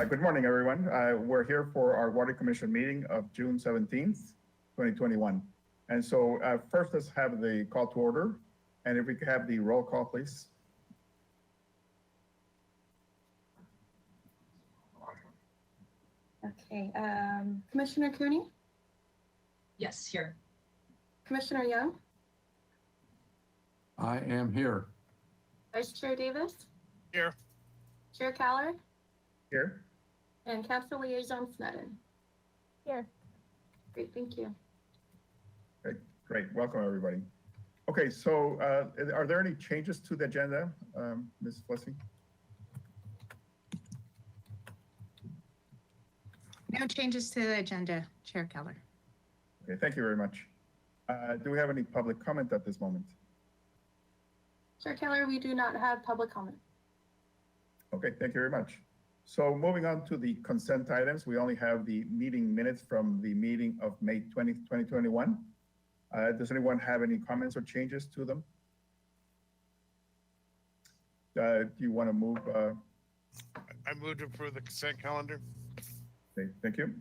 Good morning, everyone. We're here for our Water Commission meeting of June 17th, 2021. And so first, let's have the call to order. And if we could have the roll call, please. Okay, Commissioner Cooney? Yes, here. Commissioner Young? I am here. Vice Chair Davis? Here. Chair Caller? Here. And Council Liaison Snedden? Here. Great, thank you. Okay, great. Welcome, everybody. Okay, so are there any changes to the agenda, Ms. Flessing? No changes to the agenda, Chair Keller. Okay, thank you very much. Do we have any public comment at this moment? Chair Keller, we do not have public comment. Okay, thank you very much. So moving on to the consent items, we only have the meeting minutes from the meeting of May 20th, 2021. Does anyone have any comments or changes to them? Do you want to move? I move to approve the consent calendar. Okay, thank you.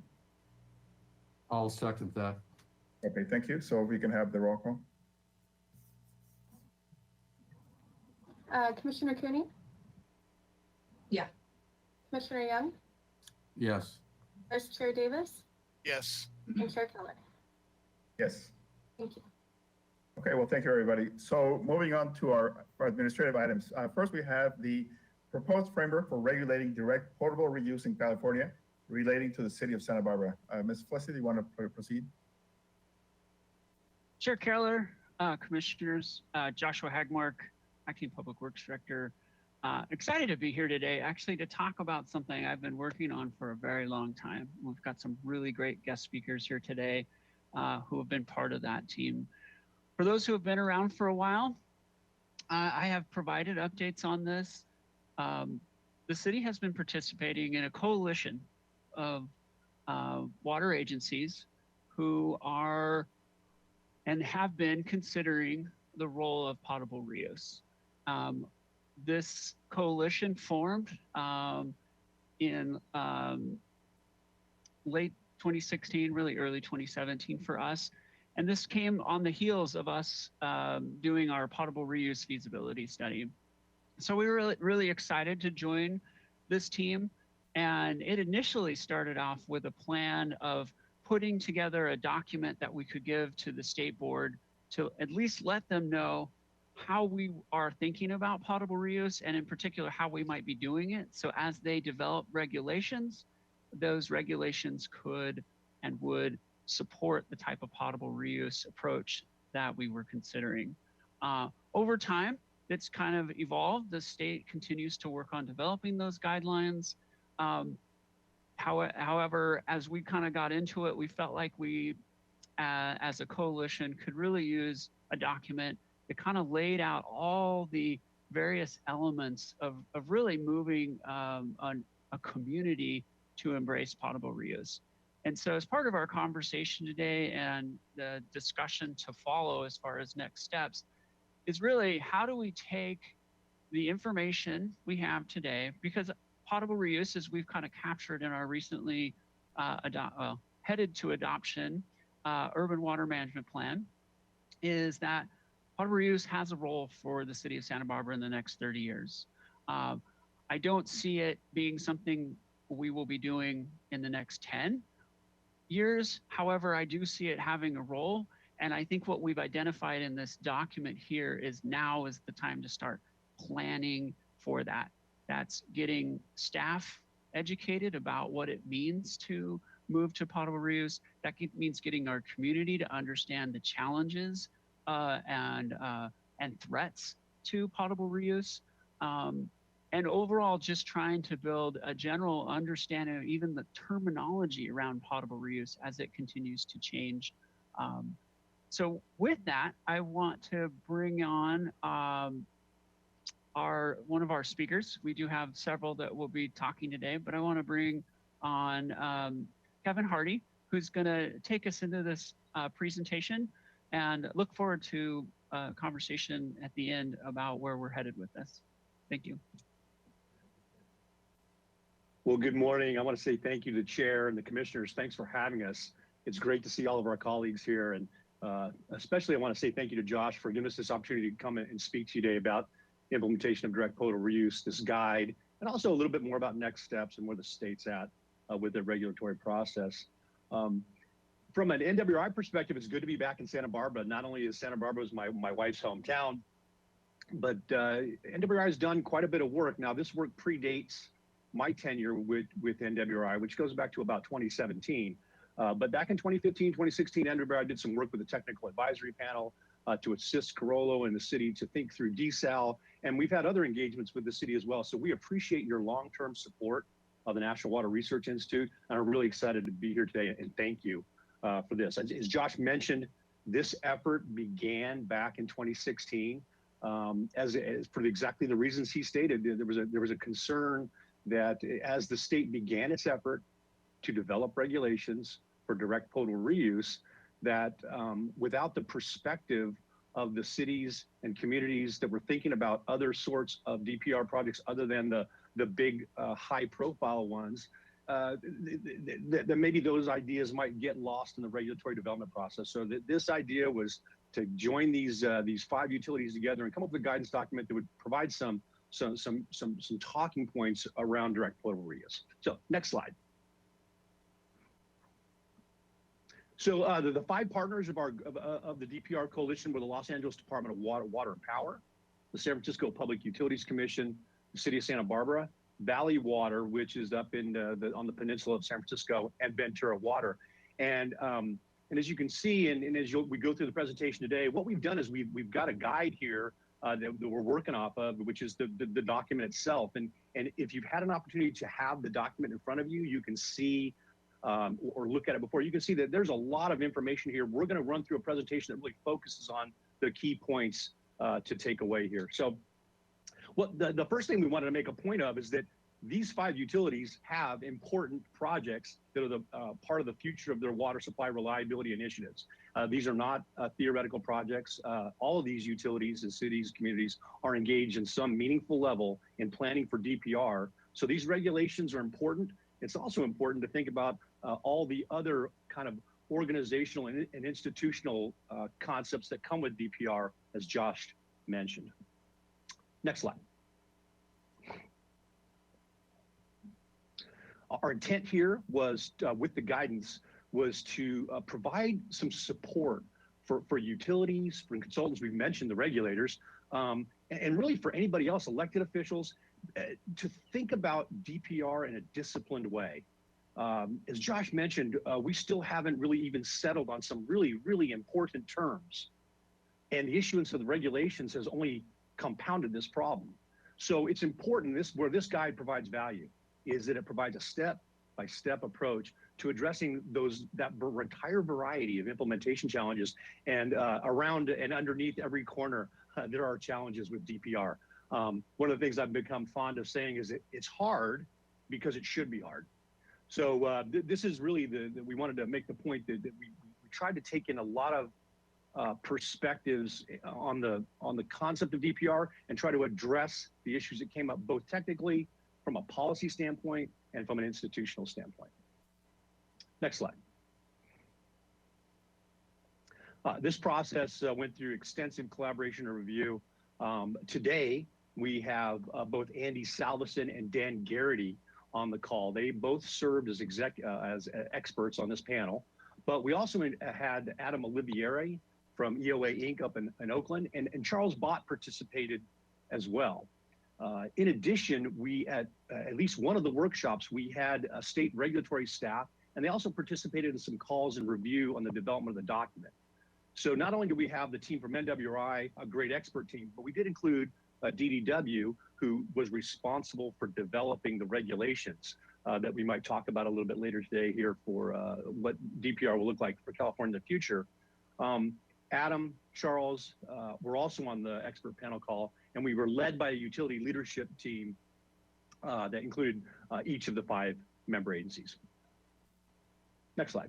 I'll second that. Okay, thank you. So we can have the roll call. Commissioner Cooney? Yeah. Commissioner Young? Yes. Vice Chair Davis? Yes. And Chair Keller? Yes. Thank you. Okay, well, thank you, everybody. So moving on to our administrative items. First, we have the proposed framework for regulating direct potable reuse in California relating to the city of Santa Barbara. Ms. Flessy, do you want to proceed? Chair Keller, Commissioners, Joshua Hagmark, Acting Public Works Director. Excited to be here today, actually, to talk about something I've been working on for a very long time. We've got some really great guest speakers here today who have been part of that team. For those who have been around for a while, I have provided updates on this. The city has been participating in a coalition of water agencies who are and have been considering the role of potable reuse. This coalition formed in late 2016, really early 2017 for us. And this came on the heels of us doing our potable reuse feasibility study. So we were really excited to join this team. And it initially started off with a plan of putting together a document that we could give to the state board to at least let them know how we are thinking about potable reuse, and in particular, how we might be doing it. So as they develop regulations, those regulations could and would support the type of potable reuse approach that we were considering. Over time, it's kind of evolved. The state continues to work on developing those guidelines. However, as we kind of got into it, we felt like we, as a coalition, could really use a document that kind of laid out all the various elements of really moving a community to embrace potable reuse. And so as part of our conversation today and the discussion to follow as far as next steps is really how do we take the information we have today, because potable reuse, as we've kind of captured in our recently headed to adoption urban water management plan, is that potable reuse has a role for the city of Santa Barbara in the next 30 years. I don't see it being something we will be doing in the next 10 years. However, I do see it having a role. And I think what we've identified in this document here is now is the time to start planning for that. That's getting staff educated about what it means to move to potable reuse. That means getting our community to understand the challenges and threats to potable reuse. And overall, just trying to build a general understanding of even the terminology around potable reuse as it continues to change. So with that, I want to bring on one of our speakers. We do have several that will be talking today, but I want to bring on Kevin Hardy, who's going to take us into this presentation, and look forward to a conversation at the end about where we're headed with this. Thank you. Well, good morning. I want to say thank you to the chair and the commissioners. Thanks for having us. It's great to see all of our colleagues here. And especially I want to say thank you to Josh for giving us this opportunity to come in and speak to you today about implementation of direct potable reuse, this guide, and also a little bit more about next steps and where the state's at with the regulatory process. From an NWRI perspective, it's good to be back in Santa Barbara. Not only is Santa Barbara my wife's hometown, but NWRI has done quite a bit of work. Now, this work predates my tenure with NWRI, which goes back to about 2017. But back in 2015, 2016, NWRI did some work with the Technical Advisory Panel to assist Carollo and the city to think through desal. And we've had other engagements with the city as well. So we appreciate your long-term support of the National Water Research Institute. And I'm really excited to be here today and thank you for this. As Josh mentioned, this effort began back in 2016 as for exactly the reasons he stated. There was a concern that as the state began its effort to develop regulations for direct potable reuse, that without the perspective of the cities and communities that were thinking about other sorts of DPR projects other than the big high profile ones, that maybe those ideas might get lost in the regulatory development process. So this idea was to join these 5 utilities together and come up with a guidance document that would provide some talking points around direct potable reuse. So next slide. So the 5 partners of the DPR coalition were the Los Angeles Department of Water and Power, the San Francisco Public Utilities Commission, the City of Santa Barbara, Valley Water, which is up in on the peninsula of San Francisco, and Ventura Water. And as you can see, and as we go through the presentation today, what we've done is we've got a guide here that we're working off of, which is the document itself. And if you've had an opportunity to have the document in front of you, you can see or look at it before, you can see that there's a lot of information here. We're going to run through a presentation that really focuses on the key points to take away here. So what the first thing we wanted to make a point of is that these 5 utilities have important projects that are the part of the future of their water supply reliability initiatives. These are not theoretical projects. All of these utilities and cities, communities are engaged in some meaningful level in planning for DPR. So these regulations are important. It's also important to think about all the other kind of organizational and institutional concepts that come with DPR, as Josh mentioned. Next slide. Our intent here was, with the guidance, was to provide some support for utilities, for consultants. We've mentioned the regulators, and really for anybody else, elected officials, to think about DPR in a disciplined way. As Josh mentioned, we still haven't really even settled on some really important terms. And the issuance of the regulations has only compounded this problem. So it's important, where this guide provides value, is that it provides a step-by-step approach to addressing that entire variety of implementation challenges. And around and underneath every corner, there are challenges with DPR. One of the things I've become fond of saying is that it's hard because it should be hard. So this is really we wanted to make the point that we tried to take in a lot of perspectives on the concept of DPR and try to address the issues that came up both technically, from a policy standpoint, and from an institutional standpoint. Next slide. This process went through extensive collaboration and review. Today, we have both Andy Salveson and Dan Garrity on the call. They both served as experts on this panel, but we also had Adam Olivieri from EOA Inc. up in Oakland, and Charles Bott participated as well. In addition, we at least one of the workshops, we had state regulatory staff, and they also participated in some calls and review on the development of the document. So not only do we have the team from NWRI, a great expert team, but we did include DDW, who was responsible for developing the regulations that we might talk about a little bit later today here for what DPR will look like for California in the future. Adam, Charles were also on the expert panel call, and we were led by a utility leadership team that included each of the 5 member agencies. Next slide.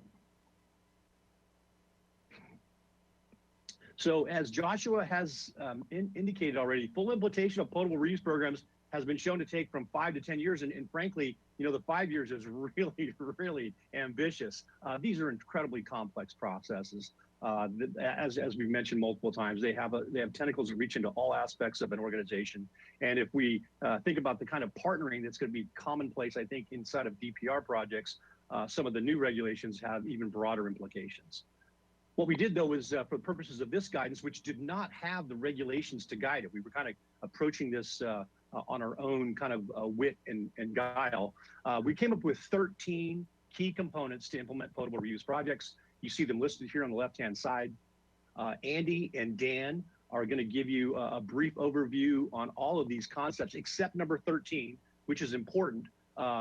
So as Joshua has indicated already, full implementation of potable reuse programs has been shown to take from 5 to 10 years. And frankly, you know, the 5 years is really, really ambitious. These are incredibly complex processes. As we've mentioned multiple times, they have tentacles that reach into all aspects of an organization. And if we think about the kind of partnering that's going to be commonplace, I think, inside of DPR projects, some of the new regulations have even broader implications. What we did, though, is for the purposes of this guidance, which did not have the regulations to guide it, we were kind of approaching this on our own kind of wit and guile. We came up with 13 key components to implement potable reuse projects. You see them listed here on the left-hand side. Andy and Dan are going to give you a brief overview on all of these concepts, except number 13, which is important.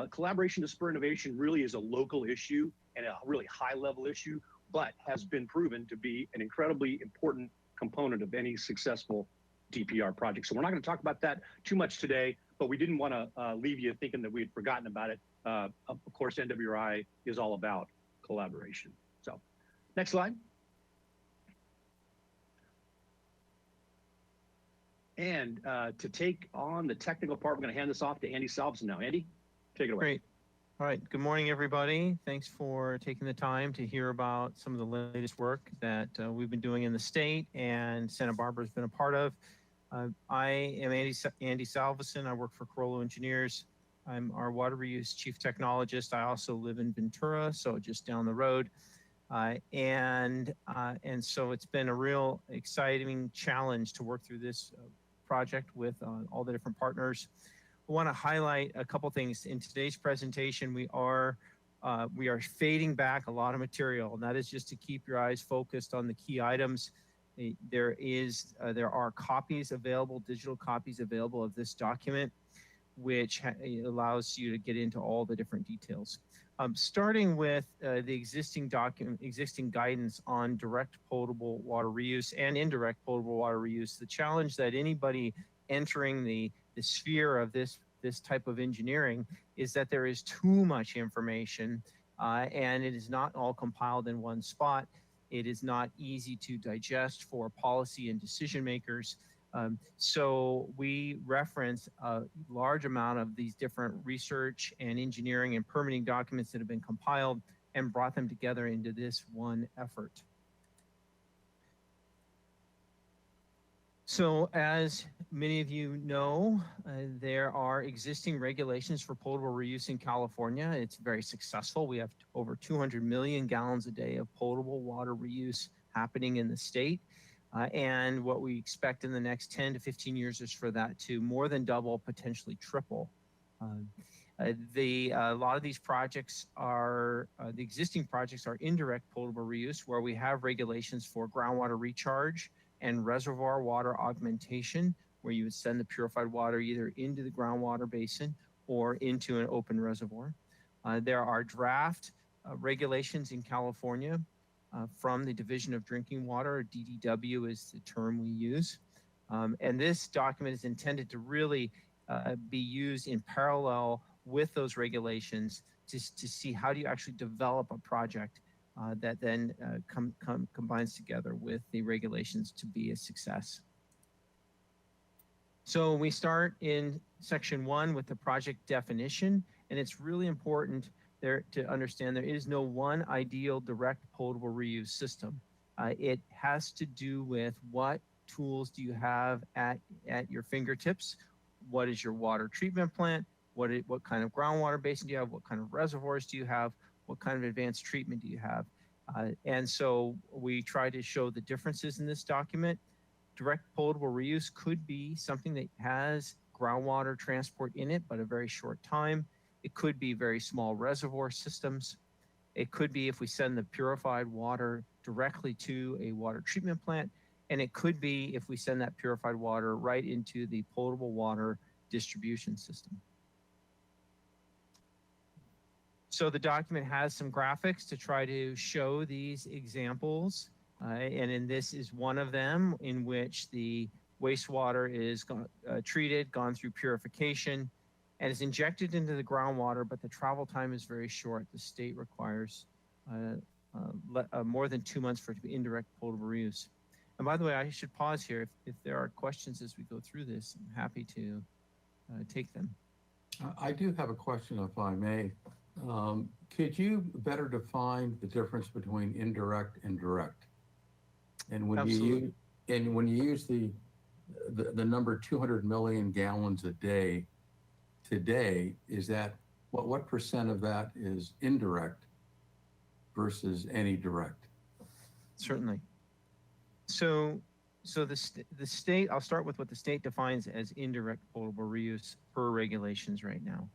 Collaboration to spur innovation really is a local issue and a really high-level issue, but has been proven to be an incredibly important component of any successful DPR project. So we're not going to talk about that too much today, but we didn't want to leave you thinking that we had forgotten about it. Of course, NWRI is all about collaboration. So next slide. And to take on the technical part, we're going to hand this off to Andy Salveson now. Andy, take it away. Great. All right. Good morning, everybody. Thanks for taking the time to hear about some of the latest work that we've been doing in the state and Santa Barbara's been a part of. I am Andy Salveson. I work for Corollo Engineers. I'm our water reuse chief technologist. I also live in Ventura, so just down the road. And so it's been a real exciting challenge to work through this project with all the different partners. I want to highlight a couple things. In today's presentation, we are fading back a lot of material, and that is just to keep your eyes focused on the key items. There are copies available, digital copies available of this document, which allows you to get into all the different details. Starting with the existing guidance on direct potable water reuse and indirect potable water reuse. The challenge that anybody entering the sphere of this type of engineering is that there is too much information and it is not all compiled in one spot. It is not easy to digest for policy and decision makers. So we reference a large amount of these different research and engineering and permitting documents that have been compiled and brought them together into this one effort. So as many of you know, there are existing regulations for potable reuse in California. It's very successful. We have over 200 million gallons a day of potable water reuse happening in the state. And what we expect in the next 10 to 15 years is for that to more than double, potentially triple. A lot of these projects are, the existing projects are indirect potable reuse, where we have regulations for groundwater recharge and reservoir water augmentation, where you would send the purified water either into the groundwater basin or into an open reservoir. There are draft regulations in California from the Division of Drinking Water, or DDW is the term we use. And this document is intended to really be used in parallel with those regulations to see how do you actually develop a project that then combines together with the regulations to be a success. So we start in section 1 with the project definition, and it's really important there to understand there is no one ideal direct potable reuse system. It has to do with what tools do you have at your fingertips? What is your water treatment plant? What kind of groundwater basin do you have? What kind of reservoirs do you have? What kind of advanced treatment do you have? And so we try to show the differences in this document. Direct potable reuse could be something that has groundwater transport in it, but a very short time. It could be very small reservoir systems. It could be if we send the purified water directly to a water treatment plant. And it could be if we send that purified water right into the potable water distribution system. So the document has some graphics to try to show these examples. And in this is one of them in which the wastewater is treated, gone through purification, and is injected into the groundwater, but the travel time is very short. The state requires more than 2 months for it to be indirect potable reuse. And by the way, I should pause here. If there are questions as we go through this, I'm happy to take them. I do have a question, if I may. Could you better define the difference between indirect and direct? And when Absolutely. when you use the number 200 million gallons a day today, is that what percent of that is indirect versus any direct? Certainly. So the state, I'll start with what the state defines as indirect potable reuse per regulations right now.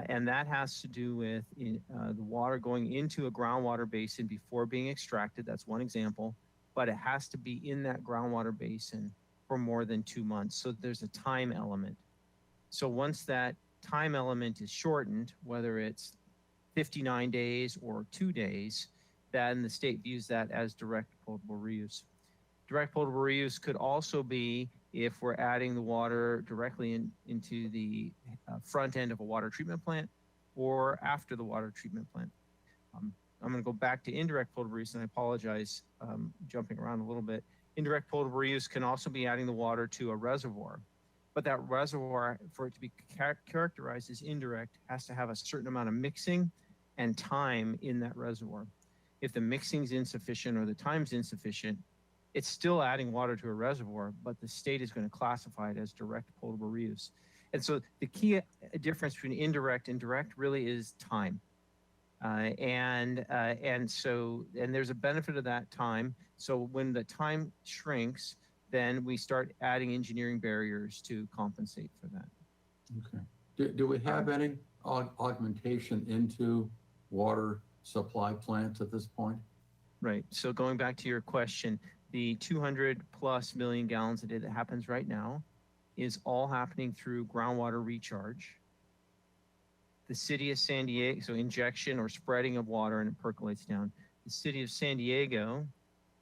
And that has to do with the water going into a groundwater basin before being extracted. That's one example, but it has to be in that groundwater basin for more than 2 months. So there's a time element. So once that time element is shortened, whether it's 59 days or 2 days, then the state views that as direct potable reuse. Direct potable reuse could also be if we're adding the water directly into the front end of a water treatment plant or after the water treatment plant. I'm going to go back to indirect potable reuse, and I apologize jumping around a little bit. Indirect potable reuse can also be adding the water to a reservoir, but that reservoir, for it to be characterized as indirect, has to have a certain amount of mixing and time in that reservoir. If the mixing is insufficient or the time's insufficient, it's still adding water to a reservoir, but the state is going to classify it as direct potable reuse. And so the key difference between indirect and direct really is time. And there's a benefit of that time. So when the time shrinks, then we start adding engineering barriers to compensate for that. Okay. Do we have any augmentation into water supply plants at this point? Right. So going back to your question, the 200+ million gallons a day that happens right now is all happening through groundwater recharge. The city of San Diego, so injection or spreading of water and it percolates down. The city of San Diego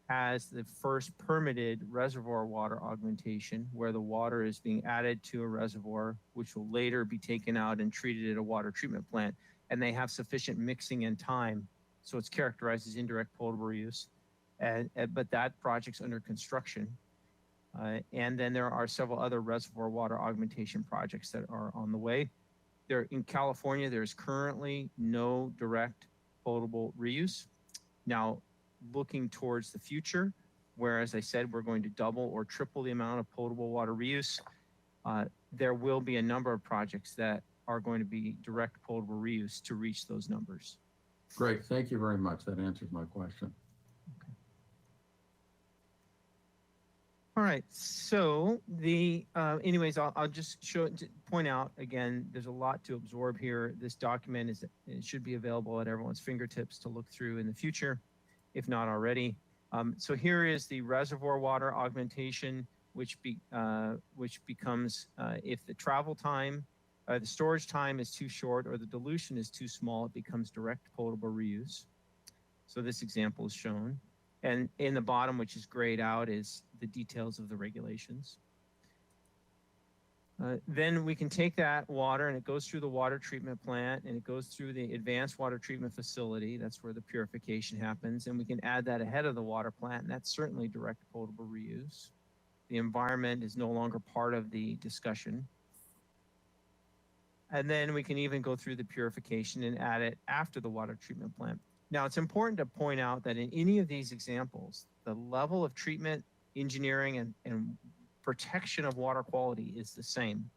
has the first permitted reservoir water augmentation where the water is being added to a reservoir, which will later be taken out and treated at a water treatment plant. And they have sufficient mixing and time. So it's characterized as indirect potable reuse. But that project's under construction. And then there are several other reservoir water augmentation projects that are on the way. There in California, there's currently no direct potable reuse. Now, looking towards the future, where, as I said, we're going to double or triple the amount of potable water reuse, there will be a number of projects that are going to be direct potable reuse to reach those numbers. Great. Thank you very much. That answers my question. All right, so anyways, I'll just point out again, there's a lot to absorb here. This document it should be available at everyone's fingertips to look through in the future, if not already. So here is the reservoir water augmentation, which becomes if the travel time, the storage time is too short or the dilution is too small, it becomes direct potable reuse. So this example is shown. And in the bottom, which is grayed out, is the details of the regulations. Then we can take that water and it goes through the water treatment plant and it goes through the advanced water treatment facility. That's where the purification happens. And we can add that ahead of the water plant, and that's certainly direct potable reuse. The environment is no longer part of the discussion. And then we can even go through the purification and add it after the water treatment plant. Now, it's important to point out that in any of these examples, the level of treatment, engineering, and protection of water quality is the same.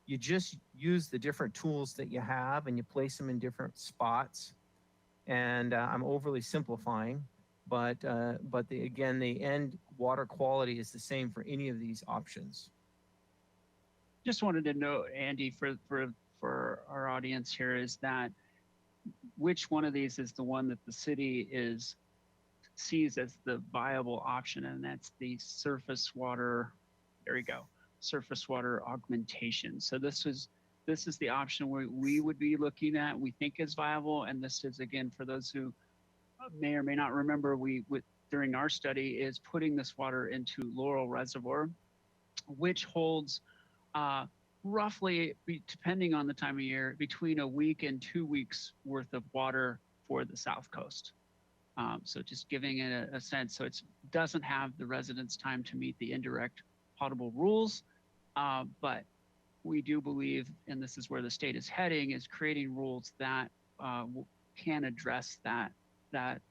You just use the different tools that you have and you place them in different spots. And I'm overly simplifying, but again, the end water quality is the same for any of these options. Just wanted to know, Andy, for our audience here, is that which one of these is the one that the city sees as the viable option, and that's the surface water, there we go, surface water augmentation. So this is the option where we would be looking at, we think is viable, and this is, again, for those who may or may not remember, during our study is putting this water into Laurel Reservoir, which holds roughly, depending on the time of year, between a week and 2 weeks worth of water for the South Coast. So just giving it a sense, so it doesn't have the residents' time to meet the indirect potable rules, but we do believe, and this is where the state is heading, is creating rules that can address that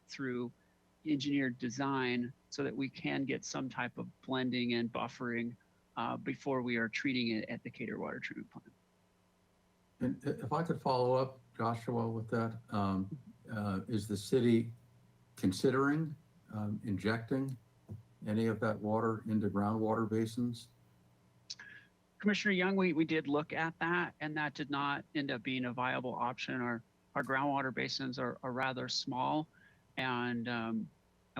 through engineered design so that we can get some type of blending and buffering before we are treating it at the Cater Water Treatment Plant. And if I could follow up, Joshua, with that, is the city considering injecting any of that water into groundwater basins? Commissioner Young, we did look at that, and that did not end up being a viable option. Our groundwater basins are rather small, and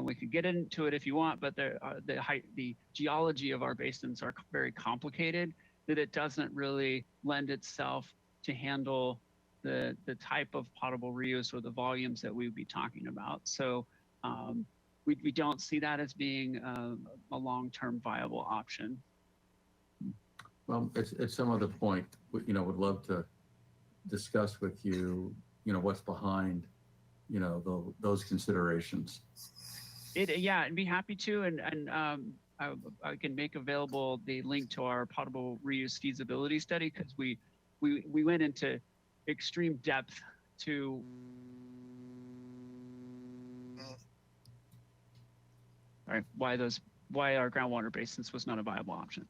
we could get into it if you want, but the geology of our basins are very complicated, that it doesn't really lend itself to handle the type of potable reuse or the volumes that we would be talking about. So we don't see that as being a long-term viable option. Well, it's some other point, would love to discuss with you, what's behind, those considerations. Yeah, I'd be happy to, and I can make available the link to our potable reuse feasibility study, because we went into extreme depth to why our groundwater basins was not a viable option.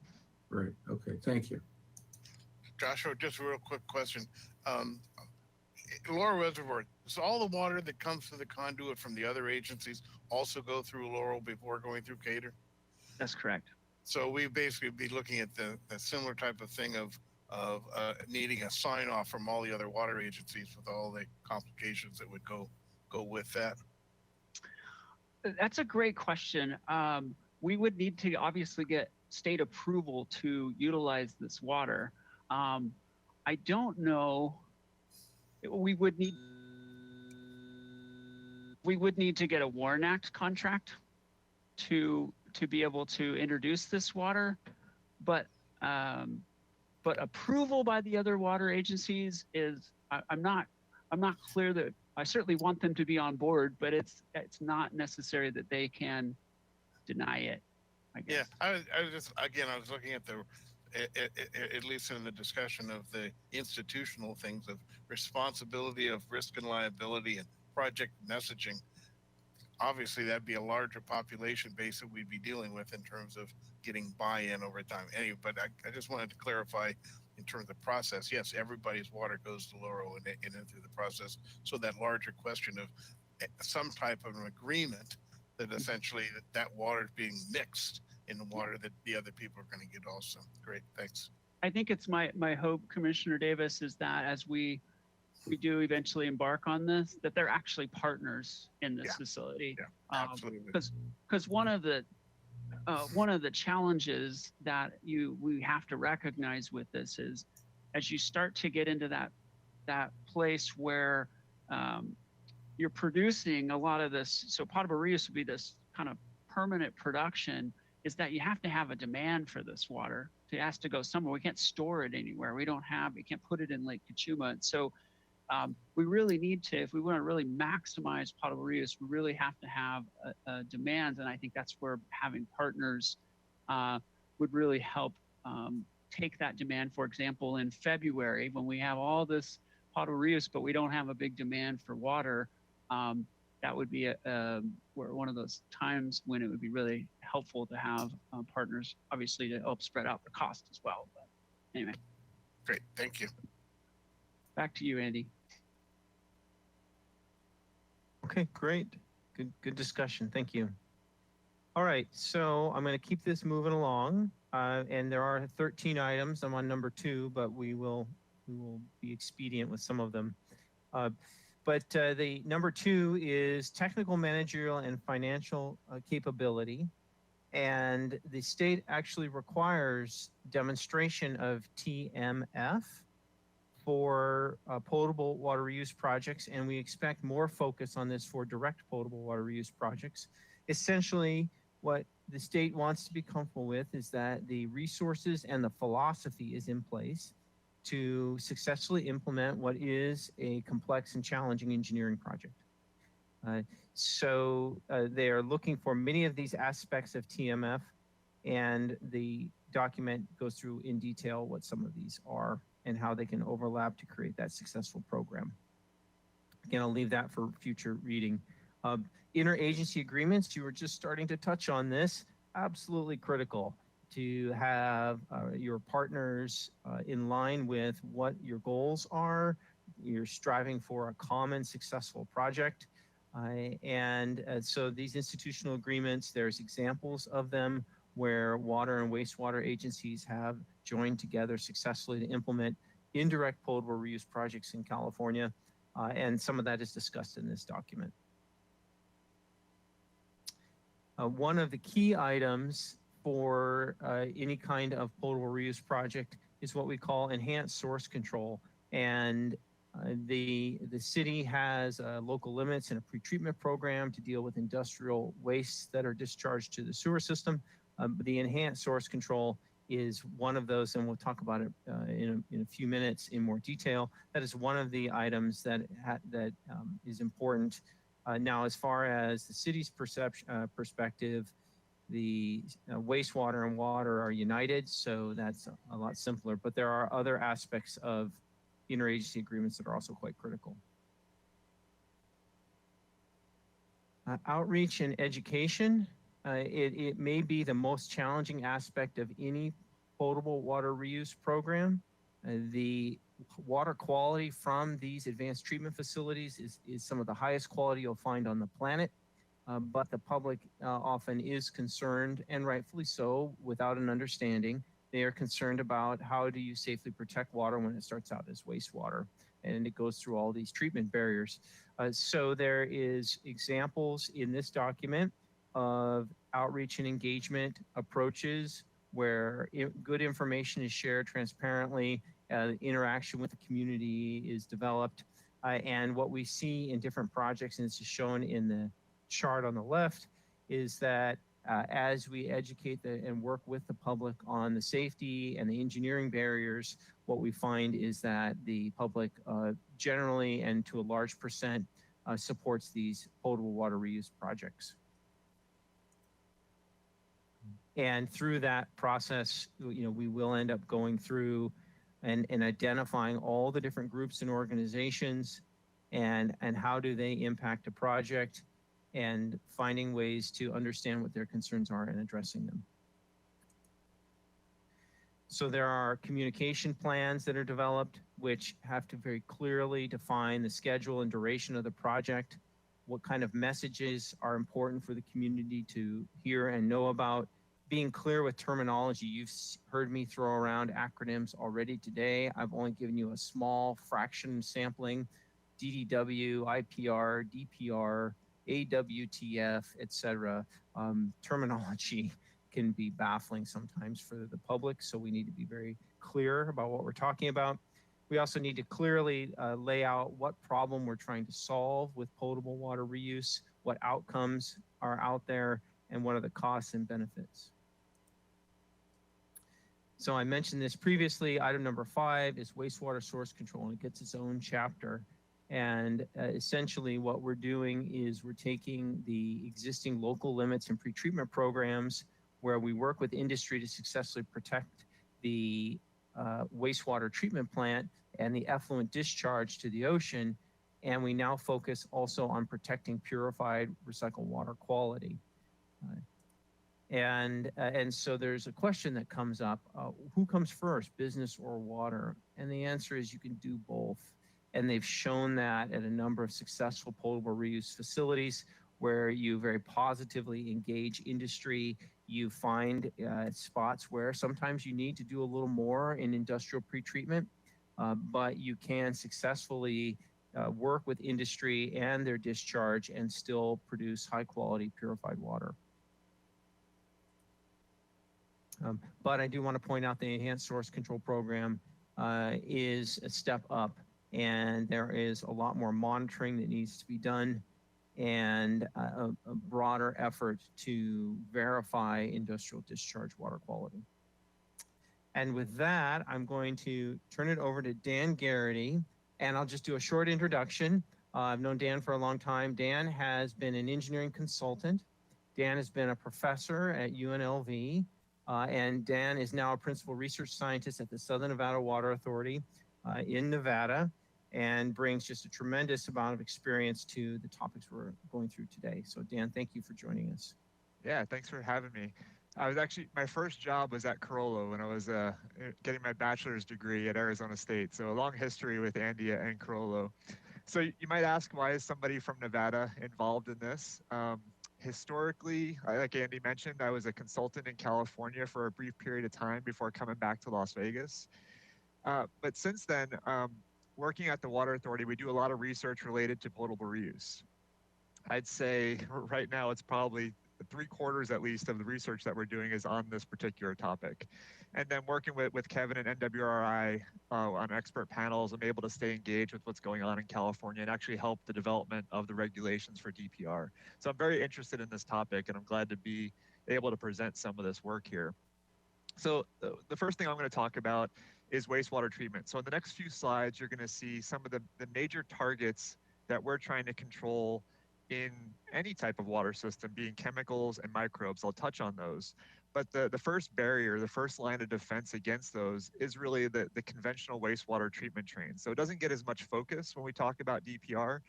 Great. Okay. Thank you. Joshua, just a real quick question. Laurel Reservoir, does all the water that comes through the conduit from the other agencies also go through Laurel before going through Cater? That's correct. So we basically be looking at the similar type of thing of needing a sign off from all the other water agencies with all the complications that would go with that. That's a great question. We would need to obviously get state approval to utilize this water. I don't know. We would need to get a WARN Act contract to be able to introduce this water, but approval by the other water agencies is I'm not clear that I certainly want them to be on board, but it's not necessary that they can deny it, I guess. Yeah, I was looking at at least in the discussion of the institutional things of responsibility of risk and liability and project messaging. Obviously, that'd be a larger population base that we'd be dealing with in terms of getting buy-in over time. Anyway, but I just wanted to clarify in terms of process. Yes, everybody's water goes to Laurel and through the process. So that larger question of some type of an agreement that essentially that water is being mixed in the water that the other people are going to get also. Great, thanks. I think it's my hope, Commissioner Davis, is that as we do eventually embark on this, that they're actually partners in this facility. Yeah, absolutely. Because one of the challenges that we have to recognize with this is, as you start to get into that place where you're producing a lot of this, so potable reuse would be this kind of permanent production, is that you have to have a demand for this water. It has to go somewhere. We can't store it anywhere. We can't put it in Lake Cachuma. And so we really need to, if we want to really maximize potable reuse, we really have to have a demand. And I think that's where having partners would really help take that demand. For example, in February, when we have all this potable reuse, but we don't have a big demand for water, that would be one of those times when it would be really helpful to have partners, obviously, to help spread out the cost as well. But anyway. Great, thank you. Back to you, Andy. Okay, great. Good discussion. Thank you. All right, so I'm going to keep this moving along. And there are 13 items. I'm on number 2, but we will be expedient with some of them. But the number 2 is technical, managerial, and financial capability. And the state actually requires demonstration of TMF for potable water reuse projects. And we expect more focus on this for direct potable water reuse projects. Essentially, what the state wants to be comfortable with is that the resources and the philosophy is in place to successfully implement what is a complex and challenging engineering project. They are looking for many of these aspects of TMF, and the document goes through in detail what some of these are and how they can overlap to create that successful program. Again, I'll leave that for future reading. Interagency agreements, you were just starting to touch on this, absolutely critical to have your partners in line with what your goals are. You're striving for a common successful project. So these institutional agreements, there's examples of them where water and wastewater agencies have joined together successfully to implement indirect potable reuse projects in California. And some of that is discussed in this document. One of the key items for any kind of potable reuse project is what we call enhanced source control. And the city has local limits and a pretreatment program to deal with industrial wastes that are discharged to the sewer system. But the enhanced source control is one of those, and we'll talk about it in a few minutes in more detail. That is one of the items that is important. Now, as far as the city's perspective, the wastewater and water are united, so that's a lot simpler. But there are other aspects of interagency agreements that are also quite critical. Outreach and education. It may be the most challenging aspect of any potable water reuse program. The water quality from these advanced treatment facilities is some of the highest quality you'll find on the planet, but the public often is concerned, and rightfully so, without an understanding. They are concerned about how do you safely protect water when it starts out as wastewater, and it goes through all these treatment barriers. So there is examples in this document of outreach and engagement approaches where good information is shared transparently, interaction with the community is developed. And what we see in different projects, and this is shown in the chart on the left, is that as we educate and work with the public on the safety and the engineering barriers, what we find is that the public generally and to a large percent supports these potable water reuse projects. And through that process, we will end up going through and identifying all the different groups and organizations and how do they impact a project, and finding ways to understand what their concerns are and addressing them. So there are communication plans that are developed, which have to very clearly define the schedule and duration of the project, what kind of messages are important for the community to hear and know about, being clear with terminology. You've heard me throw around acronyms already today. I've only given you a small fraction sampling: DDW, IPR, DPR, AWTF, etc. Terminology can be baffling sometimes for the public, so we need to be very clear about what we're talking about. We also need to clearly lay out what problem we're trying to solve with potable water reuse, what outcomes are out there, and what are the costs and benefits. So I mentioned this previously. Item number 5 is wastewater source control, and it gets its own chapter. And essentially what we're doing is we're taking the existing local limits and pretreatment programs where we work with industry to successfully protect the wastewater treatment plant and the effluent discharge to the ocean. And we now focus also on protecting purified recycled water quality. And so there's a question that comes up, who comes first, business or water? And the answer is you can do both. And they've shown that at a number of successful potable reuse facilities where you very positively engage industry. You find spots where sometimes you need to do a little more in industrial pretreatment, but you can successfully work with industry and their discharge and still produce high quality purified water. But I do want to point out the enhanced source control program is a step up, and there is a lot more monitoring that needs to be done and a broader effort to verify industrial discharge water quality. And with that, I'm going to turn it over to Dan Garrity, and I'll just do a short introduction. I've known Dan for a long time. Dan has been an engineering consultant. Dan has been a professor at UNLV, and Dan is now a principal research scientist at the Southern Nevada Water Authority in Nevada, and brings just a tremendous amount of experience to the topics we're going through today. So Dan, thank you for joining us. Yeah, thanks for having me. I was actually, my first job was at Corolla when I was getting my bachelor's degree at Arizona State. So a long history with Andy and Corolla. So you might ask, why is somebody from Nevada involved in this? Historically, like Andy mentioned, I was a consultant in California for a brief period of time before coming back to Las Vegas. But since then, working at the Water Authority, we do a lot of research related to potable reuse. I'd say right now it's probably 3/4 at least of the research that we're doing is on this particular topic. And then working with Kevin and NWRI on expert panels, I'm able to stay engaged with what's going on in California and actually help the development of the regulations for DPR. So I'm very interested in this topic, and I'm glad to be able to present some of this work here. So the first thing I'm going to talk about is wastewater treatment. So in the next few slides, you're going to see some of the major targets that we're trying to control in any type of water system, being chemicals and microbes. I'll touch on those. But the first barrier, the first line of defense against those is really the conventional wastewater treatment train. So it doesn't get as much focus when we talk about DPR,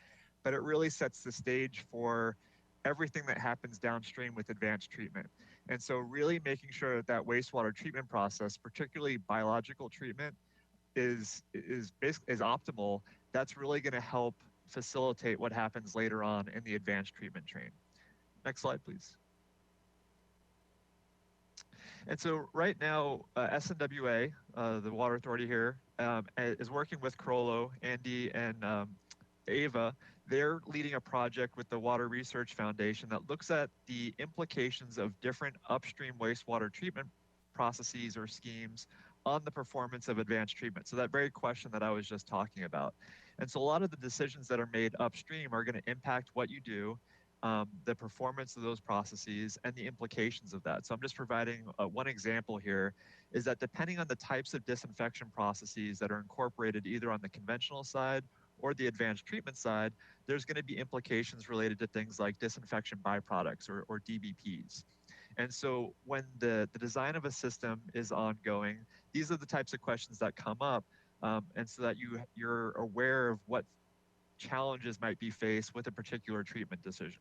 but it really sets the stage for everything that happens downstream with advanced treatment. And so really making sure that wastewater treatment process, particularly biological treatment, is optimal. That's really going to help facilitate what happens later on in the advanced treatment train. Next slide, please. And so right now, SNWA, the Water Authority here, is working with Corolla, Andy, and Ava. They're leading a project with the Water Research Foundation that looks at the implications of different upstream wastewater treatment processes or schemes on the performance of advanced treatment. So that very question that I was just talking about. And so a lot of the decisions that are made upstream are going to impact what you do, the performance of those processes, and the implications of that. So I'm just providing one example here, is that depending on the types of disinfection processes that are incorporated either on the conventional side or the advanced treatment side, there's going to be implications related to things like disinfection byproducts or DBPs. And so when the design of a system is ongoing, these are the types of questions that come up, and so that you're aware of what challenges might be faced with a particular treatment decision.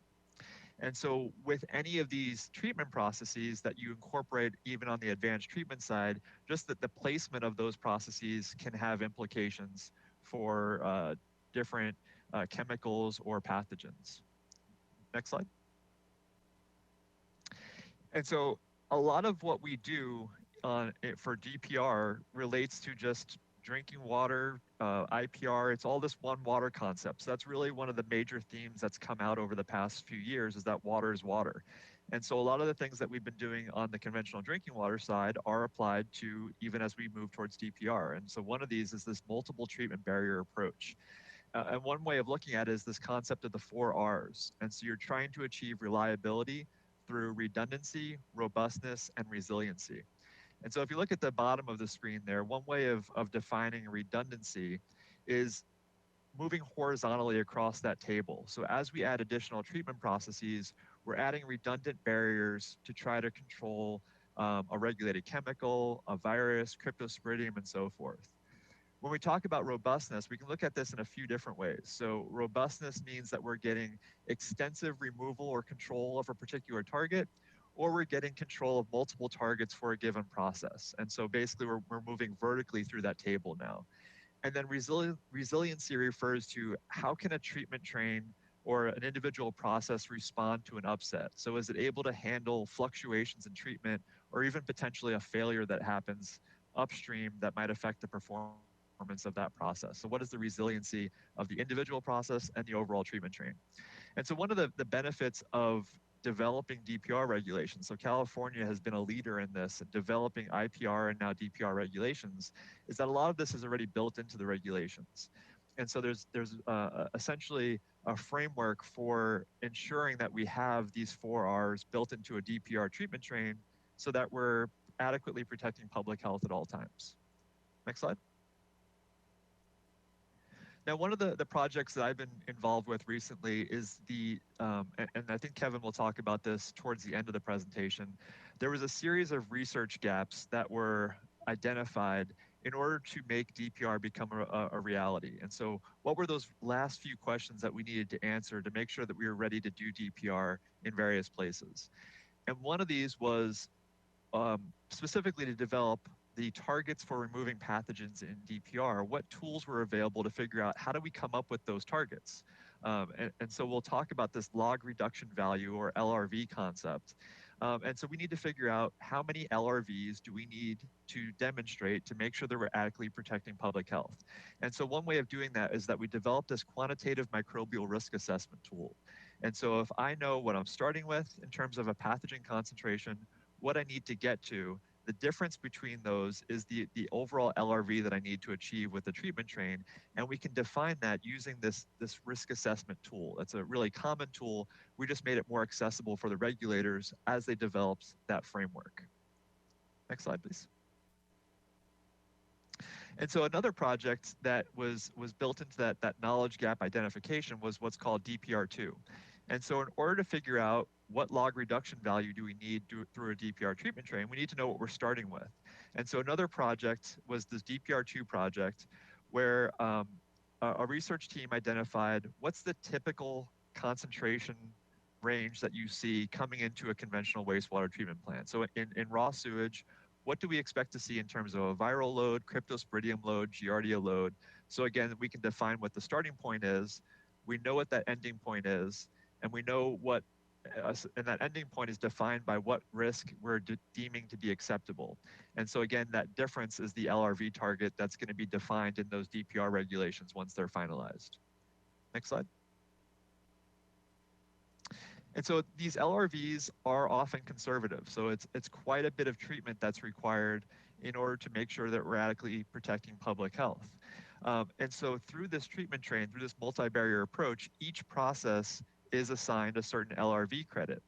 And so with any of these treatment processes that you incorporate even on the advanced treatment side, just that the placement of those processes can have implications for different chemicals or pathogens. Next slide. And so a lot of what we do for DPR relates to just drinking water, IPR, it's all this one water concept. So that's really one of the major themes that's come out over the past few years, is that water is water. And so a lot of the things that we've been doing on the conventional drinking water side are applied to even as we move towards DPR. And so one of these is this multiple treatment barrier approach. And one way of looking at it is this concept of the 4 R's. And so you're trying to achieve reliability through redundancy, robustness, and resiliency. And so if you look at the bottom of the screen there, one way of defining redundancy is moving horizontally across that table. So as we add additional treatment processes, we're adding redundant barriers to try to control a regulated chemical, a virus, cryptosporidium, and so forth. When we talk about robustness, we can look at this in a few different ways. So robustness means that we're getting extensive removal or control of a particular target, or we're getting control of multiple targets for a given process. And so basically we're moving vertically through that table now. And then resiliency refers to how can a treatment train or an individual process respond to an upset? So is it able to handle fluctuations in treatment, or even potentially a failure that happens upstream that might affect the performance of that process? So what is the resiliency of the individual process and the overall treatment train? And so one of the benefits of developing DPR regulations, so California has been a leader in this, developing IPR and now DPR regulations, is that a lot of this is already built into the regulations. And so there's essentially a framework for ensuring that we have these 4 R's built into a DPR treatment train so that we're adequately protecting public health at all times. Next slide. Now, one of the projects that I've been involved with recently is and I think Kevin will talk about this towards the end of the presentation. There was a series of research gaps that were identified in order to make DPR become a reality. And so what were those last few questions that we needed to answer to make sure that we were ready to do DPR in various places? And one of these was specifically to develop the targets for removing pathogens in DPR. What tools were available to figure out how do we come up with those targets? And so we'll talk about this log reduction value, or LRV concept. And so we need to figure out how many LRVs do we need to demonstrate to make sure that we're adequately protecting public health. And so one way of doing that is that we developed this quantitative microbial risk assessment tool. And so if I know what I'm starting with in terms of a pathogen concentration, what I need to get to, the difference between those is the overall LRV that I need to achieve with the treatment train. And we can define that using this risk assessment tool. It's a really common tool. We just made it more accessible for the regulators as they developed that framework. Next slide, please. And so another project that was built into that knowledge gap identification was what's called DPR2. And so in order to figure out what log reduction value do we need through a DPR treatment train, we need to know what we're starting with. And so another project was this DPR2 project, where a research team identified what's the typical concentration range that you see coming into a conventional wastewater treatment plant. So in raw sewage, what do we expect to see in terms of a viral load, cryptosporidium load, Giardia load? So again, we can define what the starting point is, we know what that ending point is, and we know what, and that ending point is defined by what risk we're deeming to be acceptable. And so again, that difference is the LRV target that's going to be defined in those DPR regulations once they're finalized. Next slide. And so these LRVs are often conservative. So it's quite a bit of treatment that's required in order to make sure that we're adequately protecting public health. And so through this treatment train, through this multi-barrier approach, each process is assigned a certain LRV credit.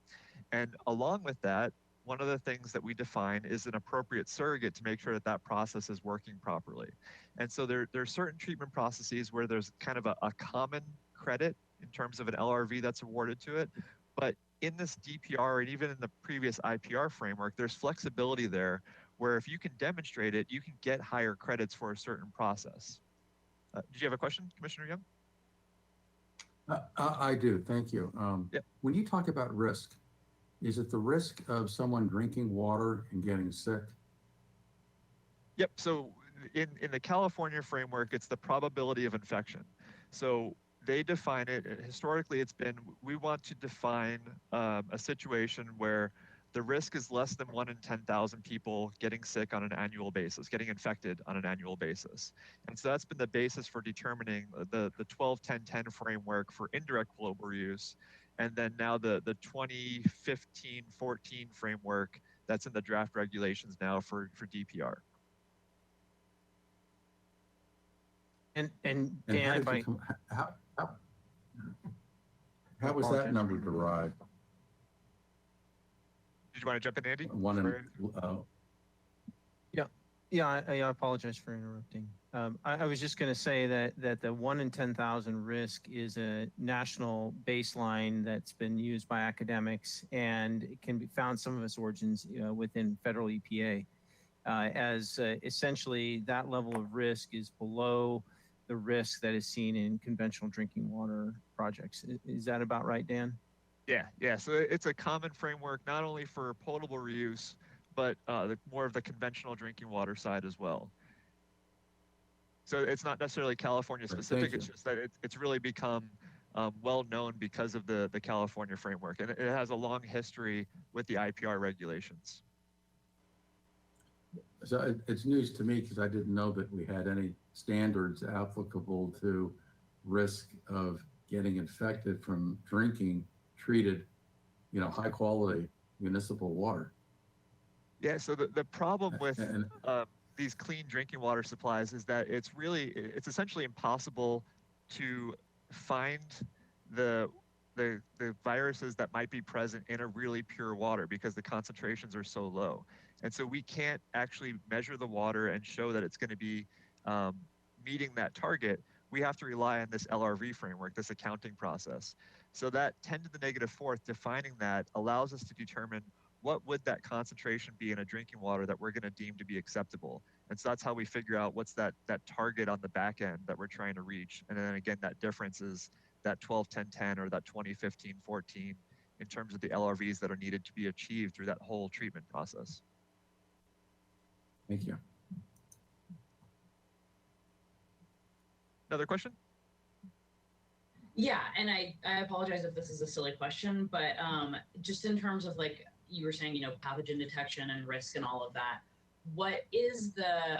And along with that, one of the things that we define is an appropriate surrogate to make sure that that process is working properly. And so there are certain treatment processes where there's kind of a common credit in terms of an LRV that's awarded to it. But in this DPR and even in the previous IPR framework, there's flexibility there where if you can demonstrate it, you can get higher credits for a certain process. Did you have a question, Commissioner Young? I do, thank you. Yep. When you talk about risk, is it the risk of someone drinking water and getting sick? Yep, so in the California framework, it's the probability of infection. So they define it, historically it's been, we want to define a situation where the risk is less than 1 in 10,000 people getting sick on an annual basis, getting infected on an annual basis. And so that's been the basis for determining the 12-10-10 framework for indirect global use. And then now the 2015-14 framework that's in the draft regulations now for DPR. And And Dan, how was that number derived? Did you want to jump in, Andy? One in, yeah, I apologize for interrupting. I was just going to say that the 1 in 10,000 risk is a national baseline that's been used by academics, and it can be found some of its origins within federal EPA, as essentially that level of risk is below the risk that is seen in conventional drinking water projects. Is that about right, Dan? Yeah. So it's a common framework, not only for potable reuse, but more of the conventional drinking water side as well. So it's not necessarily California specific, it's just that it's really become well known because of the California framework. And it has a long history with the IPR regulations. So it's news to me because I didn't know that we had any standards applicable to risk of getting infected from drinking treated, high quality municipal water. Yeah, so the problem with these clean drinking water supplies is that it's essentially impossible to find the viruses that might be present in a really pure water because the concentrations are so low. And so we can't actually measure the water and show that it's going to be meeting that target we have to rely on this LRV framework, this accounting process. So that 10 to the negative fourth, defining that allows us to determine what would that concentration be in a drinking water that we're going to deem to be acceptable. And so that's how we figure out what's that target on the back end that we're trying to reach. And then again, that difference is that 12, 10, 10 or that 20, 15, 14 in terms of the LRVs that are needed to be achieved through that whole treatment process. Thank you. Another question? Yeah, and I apologize if this is a silly question, but just in terms of like you were saying, pathogen detection and risk and all of that, what is the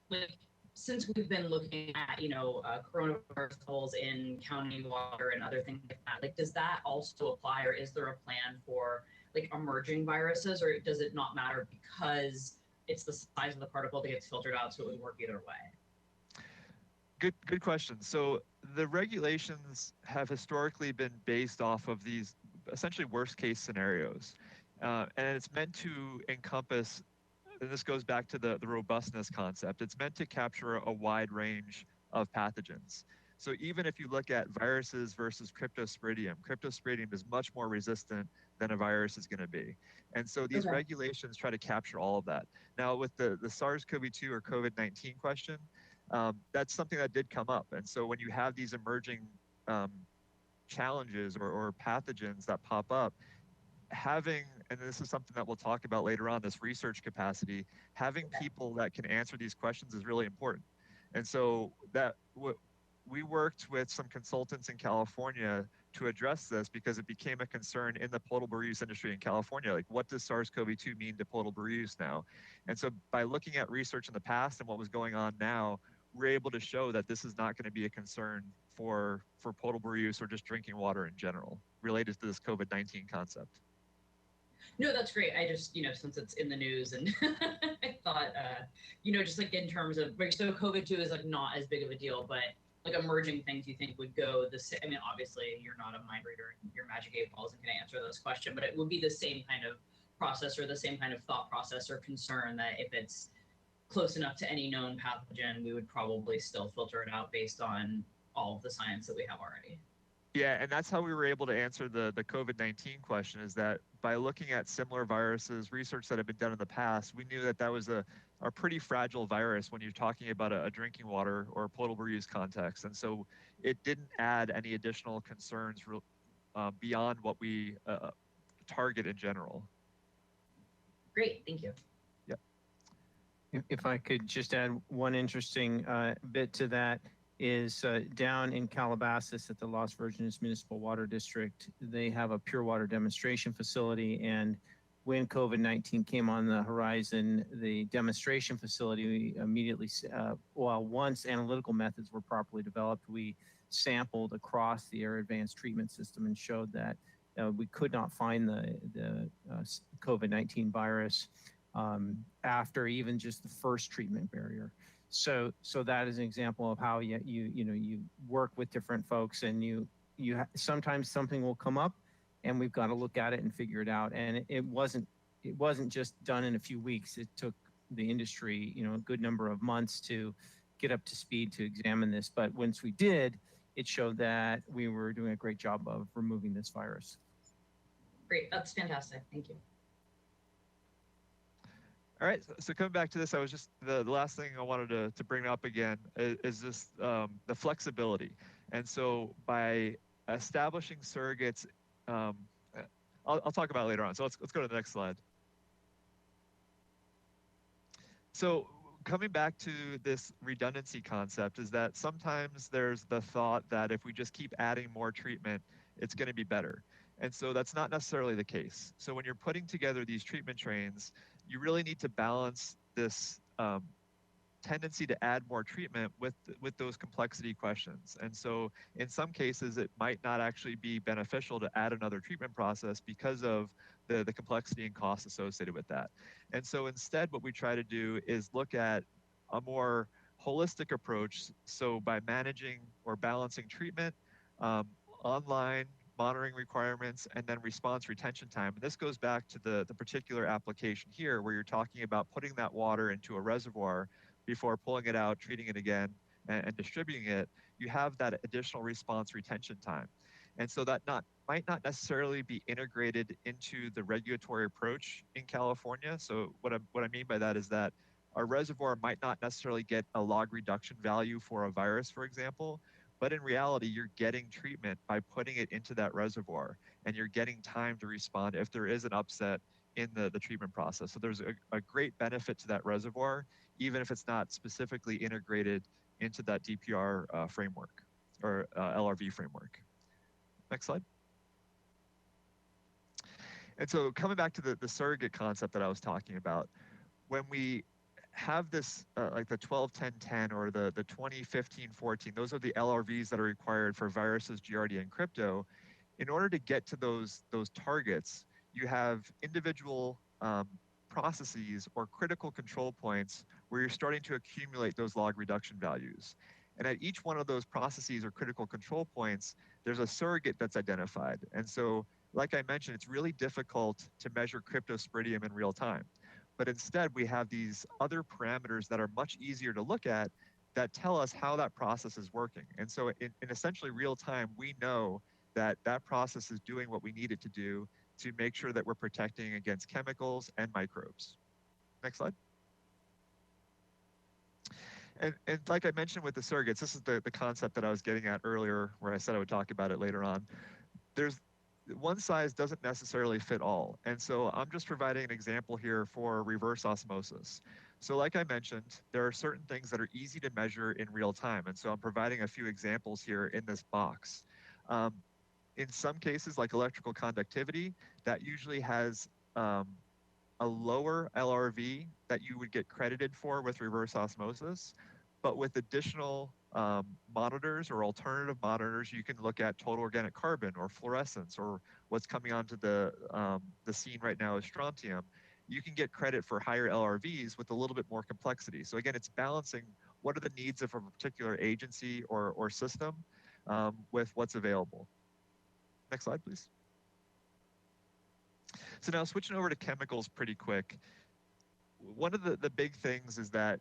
like since we've been looking at coronavirus levels in county water and other things like that, like does that also apply, or is there a plan for like emerging viruses, or does it not matter because it's the size of the particle that gets filtered out, so it would work either way? Good question. So the regulations have historically been based off of these essentially worst case scenarios. And it's meant to encompass, and this goes back to the robustness concept, it's meant to capture a wide range of pathogens. So even if you look at viruses versus cryptosporidium is much more resistant than a virus is going to be. And so these regulations try to capture all of that. Now with the SARS-CoV-2 or COVID-19 question, that's something that did come up. And so when you have these emerging challenges or pathogens that pop up, having, and this is something that we'll talk about later on, this research capacity, having people that can answer these questions is really important. And so we worked with some consultants in California to address this because it became a concern in the potable reuse industry in California. Like, what does SARS-CoV-2 mean to potable reuse now? And so by looking at research in the past and what was going on now, we're able to show that this is not going to be a concern for potable reuse or just drinking water in general related to this COVID-19 concept. No, that's great. I just, since it's in the news and I thought, just like in terms of, so COVID-2 is like not as big of a deal, but like emerging things you think would go the same. I mean, obviously you're not a mind reader and your magic 8 ball isn't going to answer those questions, but it would be the same kind of process or the same kind of thought process or concern that if it's close enough to any known pathogen, we would probably still filter it out based on all of the science that we have already. Yeah, and that's how we were able to answer the COVID-19 question, is that by looking at similar viruses, research that had been done in the past, we knew that that was a pretty fragile virus when you're talking about a drinking water or potable reuse context. And so it didn't add any additional concerns beyond what we target in general. Great, thank you. If I could just add one interesting bit to that is down in Calabasas at the Las Virgenes Municipal Water District, they have a pure water demonstration facility. And when COVID-19 came on the horizon, the demonstration facility immediately, once analytical methods were properly developed, we sampled across the air advanced treatment system and showed that we could not find the COVID-19 virus after even just the first treatment barrier. So that is an example of how you work with different folks, and sometimes something will come up, and we've got to look at it and figure it out. And it wasn't just done in a few weeks. It took the industry a good number of months to get up to speed to examine this. But once we did, it showed that we were doing a great job of removing this virus. Great, that's fantastic. Thank you. All right, so coming back to this, I was just, the last thing I wanted to bring up again is this, the flexibility. And so by establishing surrogates, I'll talk about it later on. So let's go to the next slide. So coming back to this redundancy concept is that sometimes there's the thought that if we just keep adding more treatment, it's going to be better. And so that's not necessarily the case. So when you're putting together these treatment trains, you really need to balance this tendency to add more treatment with those complexity questions. And so in some cases, it might not actually be beneficial to add another treatment process because of the complexity and cost associated with that. And so instead, what we try to do is look at a more holistic approach. So by managing or balancing treatment, online monitoring requirements, and then response retention time. And this goes back to the particular application here where you're talking about putting that water into a reservoir before pulling it out, treating it again, and distributing it, you have that additional response retention time. And so that might not necessarily be integrated into the regulatory approach in California. So what I mean by that is that our reservoir might not necessarily get a log reduction value for a virus, for example, but in reality, you're getting treatment by putting it into that reservoir, and you're getting time to respond if there is an upset in the treatment process. So there's a great benefit to that reservoir, even if it's not specifically integrated into that DPR framework or LRV framework. Next slide. And so coming back to the surrogate concept that I was talking about, when we have this, like the 12-10-10 or the 20-15-14, those are the LRVs that are required for viruses, Giardia, and crypto. In order to get to those targets, you have individual processes or critical control points where you're starting to accumulate those log reduction values. And at each one of those processes or critical control points, there's a surrogate that's identified. And so, like I mentioned, it's really difficult to measure cryptosporidium in real time. But instead, we have these other parameters that are much easier to look at that tell us how that process is working. And so in essentially real time, we know that that process is doing what we need it to do to make sure that we're protecting against chemicals and microbes. Next slide. And like I mentioned with the surrogates, this is the concept that I was getting at earlier where I said I would talk about it later on. There's one size doesn't necessarily fit all. And so I'm just providing an example here for reverse osmosis. So like I mentioned, there are certain things that are easy to measure in real time. And so I'm providing a few examples here in this box. In some cases, like electrical conductivity, that usually has a lower LRV that you would get credited for with reverse osmosis. But with additional monitors or alternative monitors, you can look at total organic carbon or fluorescence, or what's coming onto the scene right now is strontium. You can get credit for higher LRVs with a little bit more complexity. So again, it's balancing what are the needs of a particular agency or system with what's available. Next slide, please. So now switching over to chemicals pretty quick. One of the big things is that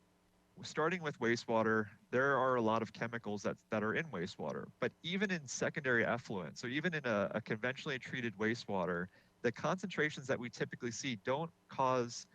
starting with wastewater, there are a lot of chemicals that are in wastewater, but even in secondary effluent, so even in a conventionally treated wastewater, the concentrations that we typically see don't cause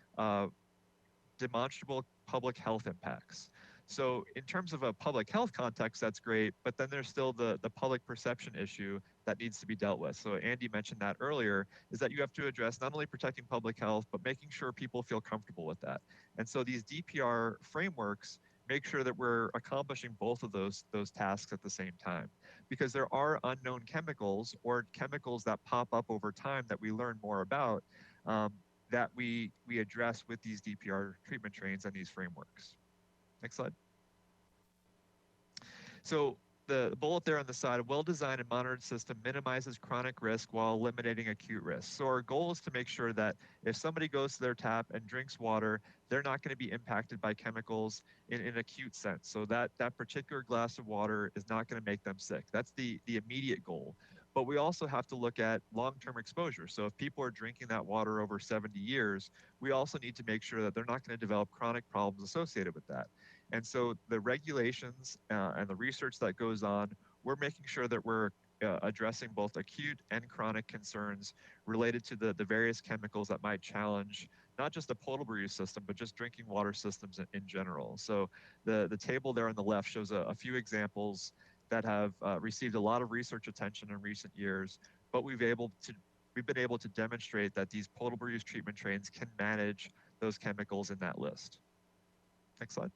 demonstrable public health impacts. So in terms of a public health context, that's great, but then there's still the public perception issue that needs to be dealt with. So Andy mentioned that earlier, is that you have to address not only protecting public health, but making sure people feel comfortable with that. And so these DPR frameworks make sure that we're accomplishing both of those tasks at the same time. Because there are unknown chemicals or chemicals that pop up over time that we learn more about that we address with these DPR treatment trains and these frameworks. Next slide. So the bullet there on the side, a well-designed and monitored system minimizes chronic risk while eliminating acute risk. So our goal is to make sure that if somebody goes to their tap and drinks water, they're not going to be impacted by chemicals in an acute sense. So that particular glass of water is not going to make them sick. That's the immediate goal. But we also have to look at long-term exposure. So if people are drinking that water over 70 years, we also need to make sure that they're not going to develop chronic problems associated with that. And so the regulations and the research that goes on, we're making sure that we're addressing both acute and chronic concerns related to the various chemicals that might challenge not just the potable use system, but just drinking water systems in general. So the table there on the left shows a few examples that have received a lot of research attention in recent years, but we've been able to demonstrate that these potable use treatment trains can manage those chemicals in that list. Next slide.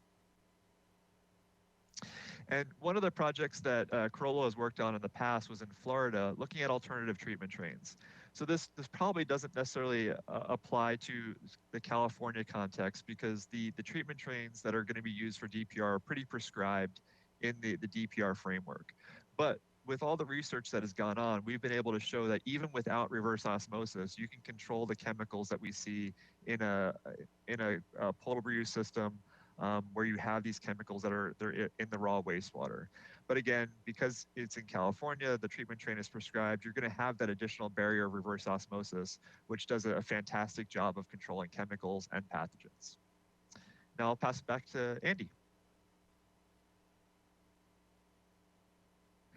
And one of the projects that Corolla has worked on in the past was in Florida, looking at alternative treatment trains. So this probably doesn't necessarily apply to the California context because the treatment trains that are going to be used for DPR are pretty prescribed in the DPR framework. But with all the research that has gone on, we've been able to show that even without reverse osmosis, you can control the chemicals that we see in a potable use system where you have these chemicals they're in the raw wastewater. But again, because it's in California, the treatment train is prescribed, you're going to have that additional barrier of reverse osmosis, which does a fantastic job of controlling chemicals and pathogens. Now I'll pass it back to Andy.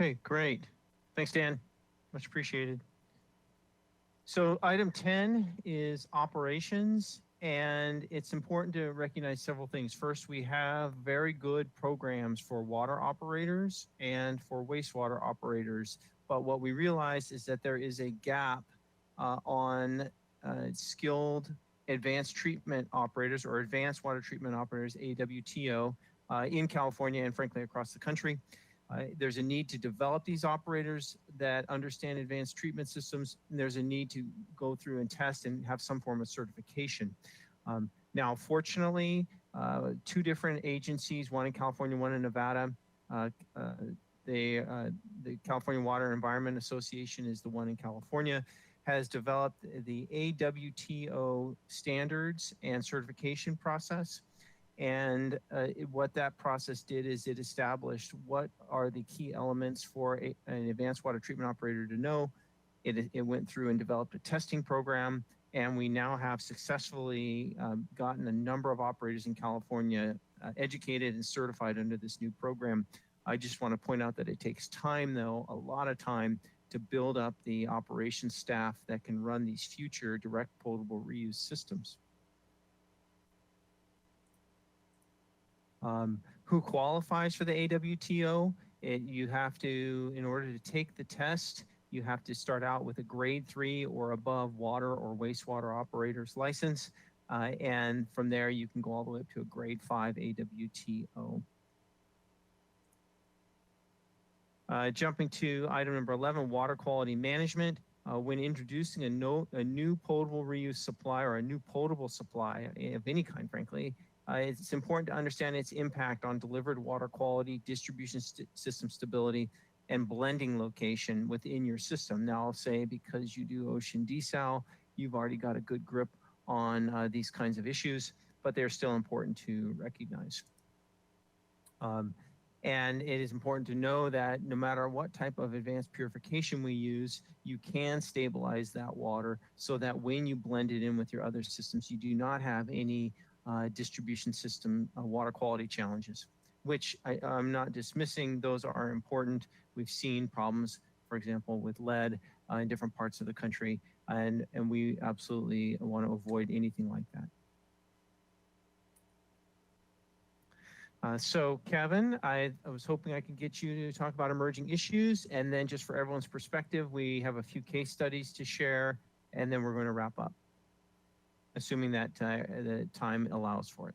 Okay, great. Thanks, Dan. Much appreciated. So item 10 is operations, and it's important to recognize several things. First, we have very good programs for water operators and for wastewater operators. But what we realize is that there is a gap on skilled advanced treatment operators or advanced water treatment operators, AWTO, in California and frankly across the country. There's a need to develop these operators that understand advanced treatment systems. And there's a need to go through and test and have some form of certification. Now, fortunately, two different agencies, one in California, one in Nevada, the California Water and Environment Association is the one in California, has developed the AWTO standards and certification process. And what that process did is it established what are the key elements for an advanced water treatment operator to know. It went through and developed a testing program, and we now have successfully gotten a number of operators in California educated and certified under this new program. I just want to point out that it takes time, though, a lot of time, to build up the operations staff that can run these future direct potable reuse systems. Who qualifies for the AWTO? You have to, in order to take the test, you have to start out with a grade 3 or above water or wastewater operator's license. And from there, you can go all the way up to a grade 5 AWTO. Jumping to item number 11, water quality management. When introducing a new potable reuse supply or a new potable supply of any kind, frankly, it's important to understand its impact on delivered water quality, distribution system stability, and blending location within your system. Now, I'll say because you do ocean desal, you've already got a good grip on these kinds of issues, but they're still important to recognize. And it is important to know that no matter what type of advanced purification we use, you can stabilize that water so that when you blend it in with your other systems, you do not have any distribution system water quality challenges, which I'm not dismissing. Those are important. We've seen problems, for example, with lead in different parts of the country, and we absolutely want to avoid anything like that. So Kevin, I was hoping I could get you to talk about emerging issues, and then just for everyone's perspective, we have a few case studies to share, and then we're going to wrap up, assuming that the time allows for it.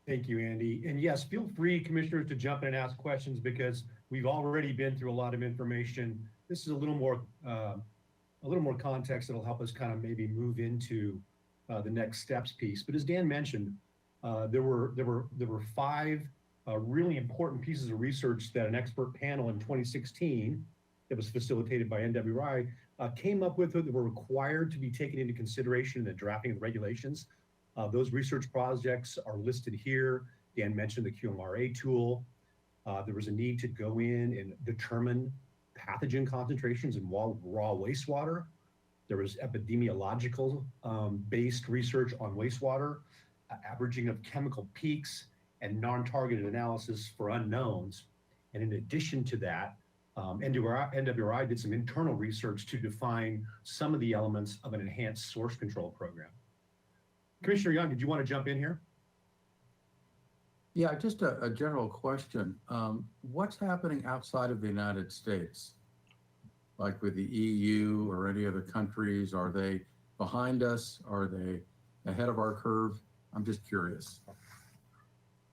Thank you, Andy. And yes, feel free, commissioners, to jump in and ask questions because we've already been through a lot of information. This is a little more context that'll help us kind of maybe move into the next steps piece. But as Dan mentioned, there were 5 really important pieces of research that an expert panel in 2016 that was facilitated by NWRI came up with that were required to be taken into consideration in the drafting of the regulations. Those research projects are listed here. Dan mentioned the QMRA tool. There was a need to go in and determine pathogen concentrations in raw wastewater. There was epidemiological based research on wastewater, averaging of chemical peaks, and non-targeted analysis for unknowns. And in addition to that, NWRI did some internal research to define some of the elements of an enhanced source control program. Commissioner Young, did you want to jump in here? Yeah, just a general question. What's happening outside of the United States? Like with the EU or any other countries, are they behind us? Are they ahead of our curve? I'm just curious.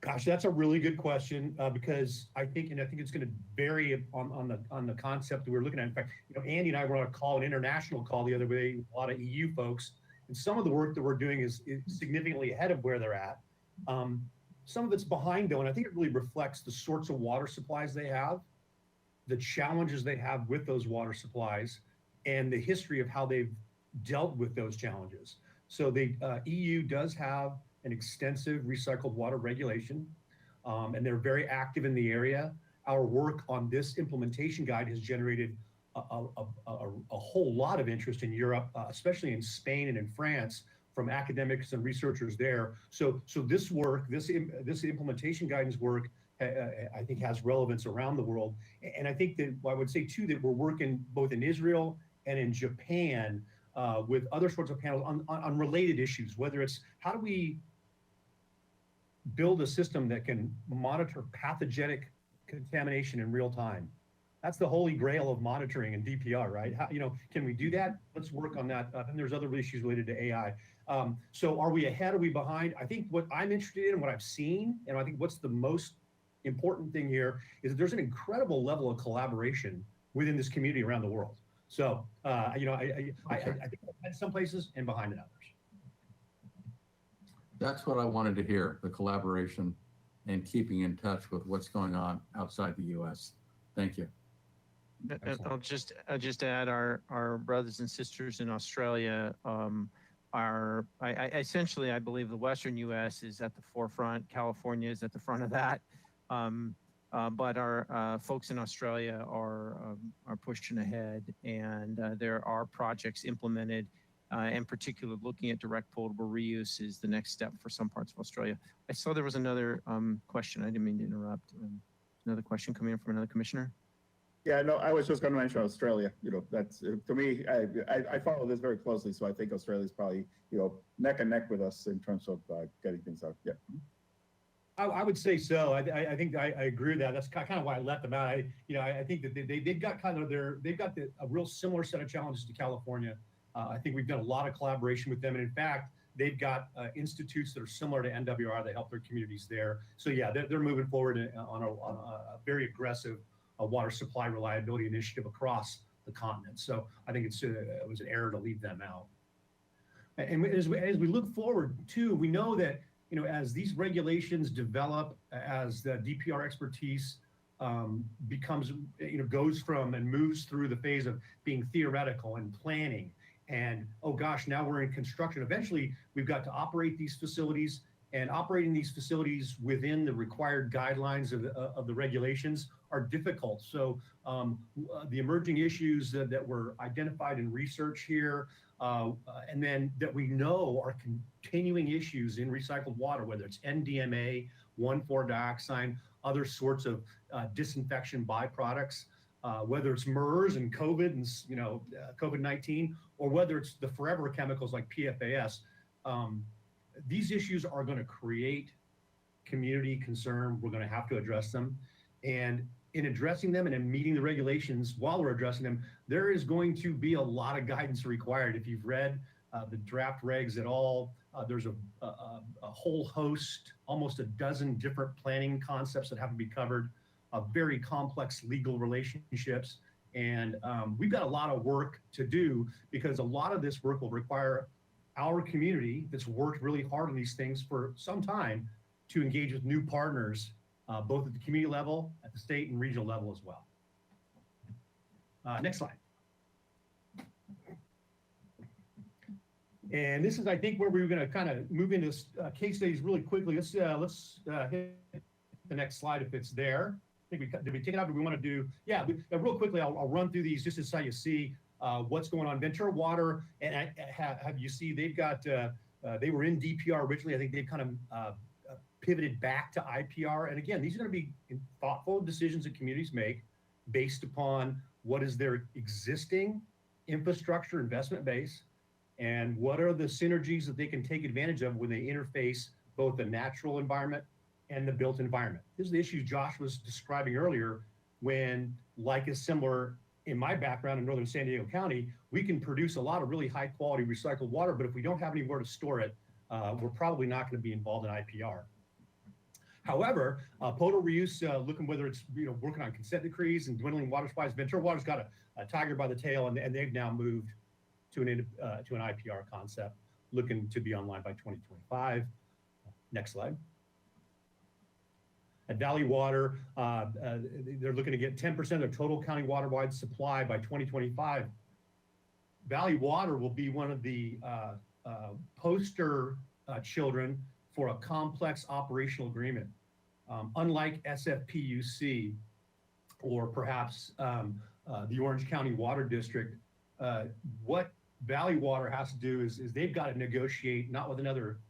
Gosh, that's a really good question because I think it's going to vary on the concept that we're looking at. In fact, Andy and I were on a call, an international call the other day, a lot of EU folks, and some of the work that we're doing is significantly ahead of where they're at. Some of it's behind though, and I think it really reflects the sorts of water supplies they have, the challenges they have with those water supplies, and the history of how they've dealt with those challenges. So the EU does have an extensive recycled water regulation, and they're very active in the area. Our work on this implementation guide has generated a whole lot of interest in Europe, especially in Spain and in France, from academics and researchers there. So this work, this implementation guidance work, I think has relevance around the world. And I think that I would say too that we're working both in Israel and in Japan with other sorts of panels on related issues, whether it's how do we build a system that can monitor pathogenic contamination in real time. That's the holy grail of monitoring and DPR, right? How, can we do that? Let's work on that. And there's other issues related to AI. So are we ahead? Are we behind? I think what I'm interested in and what I've seen, and I think what's the most important thing here is that there's an incredible level of collaboration within this community around the world. So, I think we're ahead some places and behind in others. That's what I wanted to hear, the collaboration and keeping in touch with what's going on outside the US. Thank you. I'll just add our brothers and sisters in Australia essentially, I believe the Western U.S. is at the forefront. California is at the front of that. But our folks in Australia are pushing ahead, and there are projects implemented. In particular, looking at direct potable reuse is the next step for some parts of Australia. I saw there was another question. I didn't mean to interrupt. Another question coming in from another commissioner. Yeah, no, I was just going to mention Australia. That's to me, I follow this very closely, so I think Australia is probably neck and neck with us in terms of getting things out. Yeah. I would say so. I think I agree with that. That's kind of why I left them out. I think that they've got a real similar set of challenges to California. I think we've done a lot of collaboration with them, and in fact, they've got institutes that are similar to NWR that help their communities there. So yeah, they're moving forward on a very aggressive water supply reliability initiative across the continent. So I think it was an error to leave them out. And as we look forward too, we know that as these regulations develop, as the DPR expertise becomes, goes from and moves through the phase of being theoretical and planning, and oh gosh, now we're in construction. Eventually, we've got to operate these facilities, and operating these facilities within the required guidelines of the regulations are difficult. So the emerging issues that were identified in research here, and then that we know are continuing issues in recycled water, whether it's NDMA, 1,4-dioxane, other sorts of disinfection byproducts, whether it's MERS and COVID and COVID-19, or whether it's the forever chemicals like PFAS. These issues are going to create community concern. We're going to have to address them. And in addressing them and in meeting the regulations while we're addressing them, there is going to be a lot of guidance required. If you've read the draft regs at all, there's a whole host, almost a dozen different planning concepts that have to be covered, very complex legal relationships. And we've got a lot of work to do, because a lot of this work will require our community that's worked really hard on these things for some time to engage with new partners, both at the community level, at the state and regional level as well. Next slide. And this is, I think, where we're going to kind of move into case studies really quickly. Let's hit the next slide if it's there. I think did we take it out? Do we want to do? Yeah, real quickly, I'll run through these just so you see what's going on. Ventura Water, and have you see they've got they were in DPR originally. I think they've kind of pivoted back to IPR. And again, these are going to be thoughtful decisions that communities make based upon what is their existing infrastructure investment base, and what are the synergies that they can take advantage of when they interface both the natural environment and the built environment. This is the issue Josh was describing earlier, when, like is similar in my background in Northern San Diego County, we can produce a lot of really high quality recycled water, but if we don't have anywhere to store it, we're probably not going to be involved in IPR. However, potable reuse, looking whether it's working on consent decrees and dwindling water supplies, Ventura Water's got a tiger by the tail, and they've now moved to an IPR concept, looking to be online by 2025. Next slide. At Valley Water, they're looking to get 10% of their total county water-wide supply by 2025. Valley Water will be one of the poster children for a complex operational agreement. Unlike SFPUC, or perhaps the Orange County Water District, what Valley Water has to do is they've got to negotiate not with another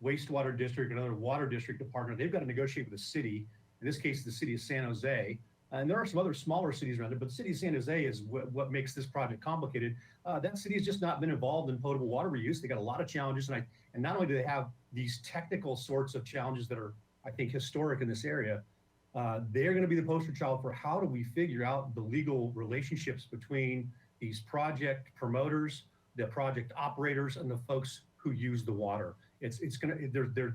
wastewater district, another water district to partner. They've got to negotiate with the city, in this case, the city of San Jose. And there are some other smaller cities around it, but the city of San Jose is what makes this project complicated. That city has just not been involved in potable water reuse. They got a lot of challenges, and not only do they have these technical sorts of challenges that are, I think, historic in this area, they're going to be the poster child for how do we figure out the legal relationships between these project promoters, the project operators, and the folks who use the water. It's going to,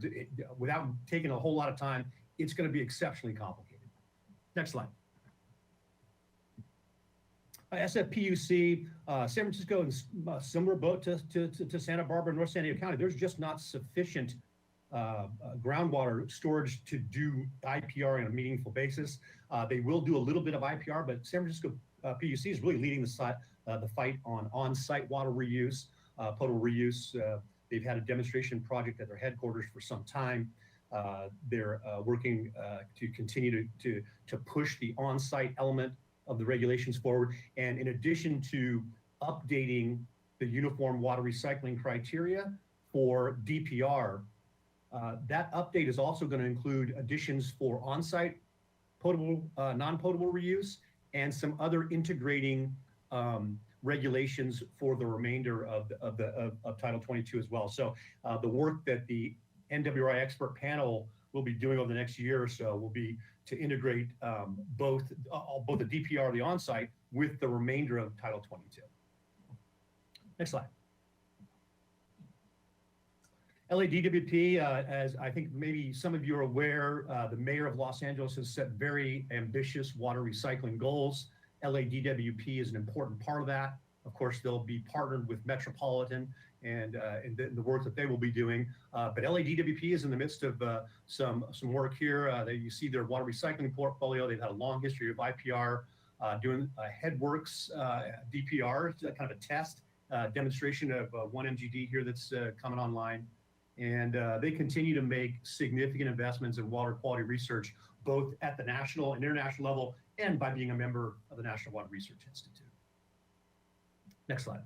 without taking a whole lot of time, it's going to be exceptionally complicated. Next slide. SFPUC, San Francisco, and similar boat to Santa Barbara, North San Diego County. There's just not sufficient groundwater storage to do IPR on a meaningful basis. They will do a little bit of IPR, but San Francisco PUC is really leading the fight on on-site water reuse, potable reuse. They've had a demonstration project at their headquarters for some time. They're working to continue to push the on-site element of the regulations forward. And in addition to updating the uniform water recycling criteria for DPR, that update is also going to include additions for on-site potable, non-potable reuse, and some other integrating regulations for the remainder of Title 22 as well. So the work that the NWRI expert panel will be doing over the next year or so will be to integrate both the DPR, the on-site, with the remainder of Title 22. Next slide. LADWP, as I think maybe some of you are aware, the mayor of Los Angeles has set very ambitious water recycling goals. LADWP is an important part of that. Of course, they'll be partnered with Metropolitan and the work that they will be doing. But LADWP is in the midst of some work here. You see their water recycling portfolio. They've had a long history of IPR, doing Headworks DPR, kind of a test demonstration of 1MGD here that's coming online. And they continue to make significant investments in water quality research, both at the national and international level, and by being a member of the National Water Research Institute. Next slide.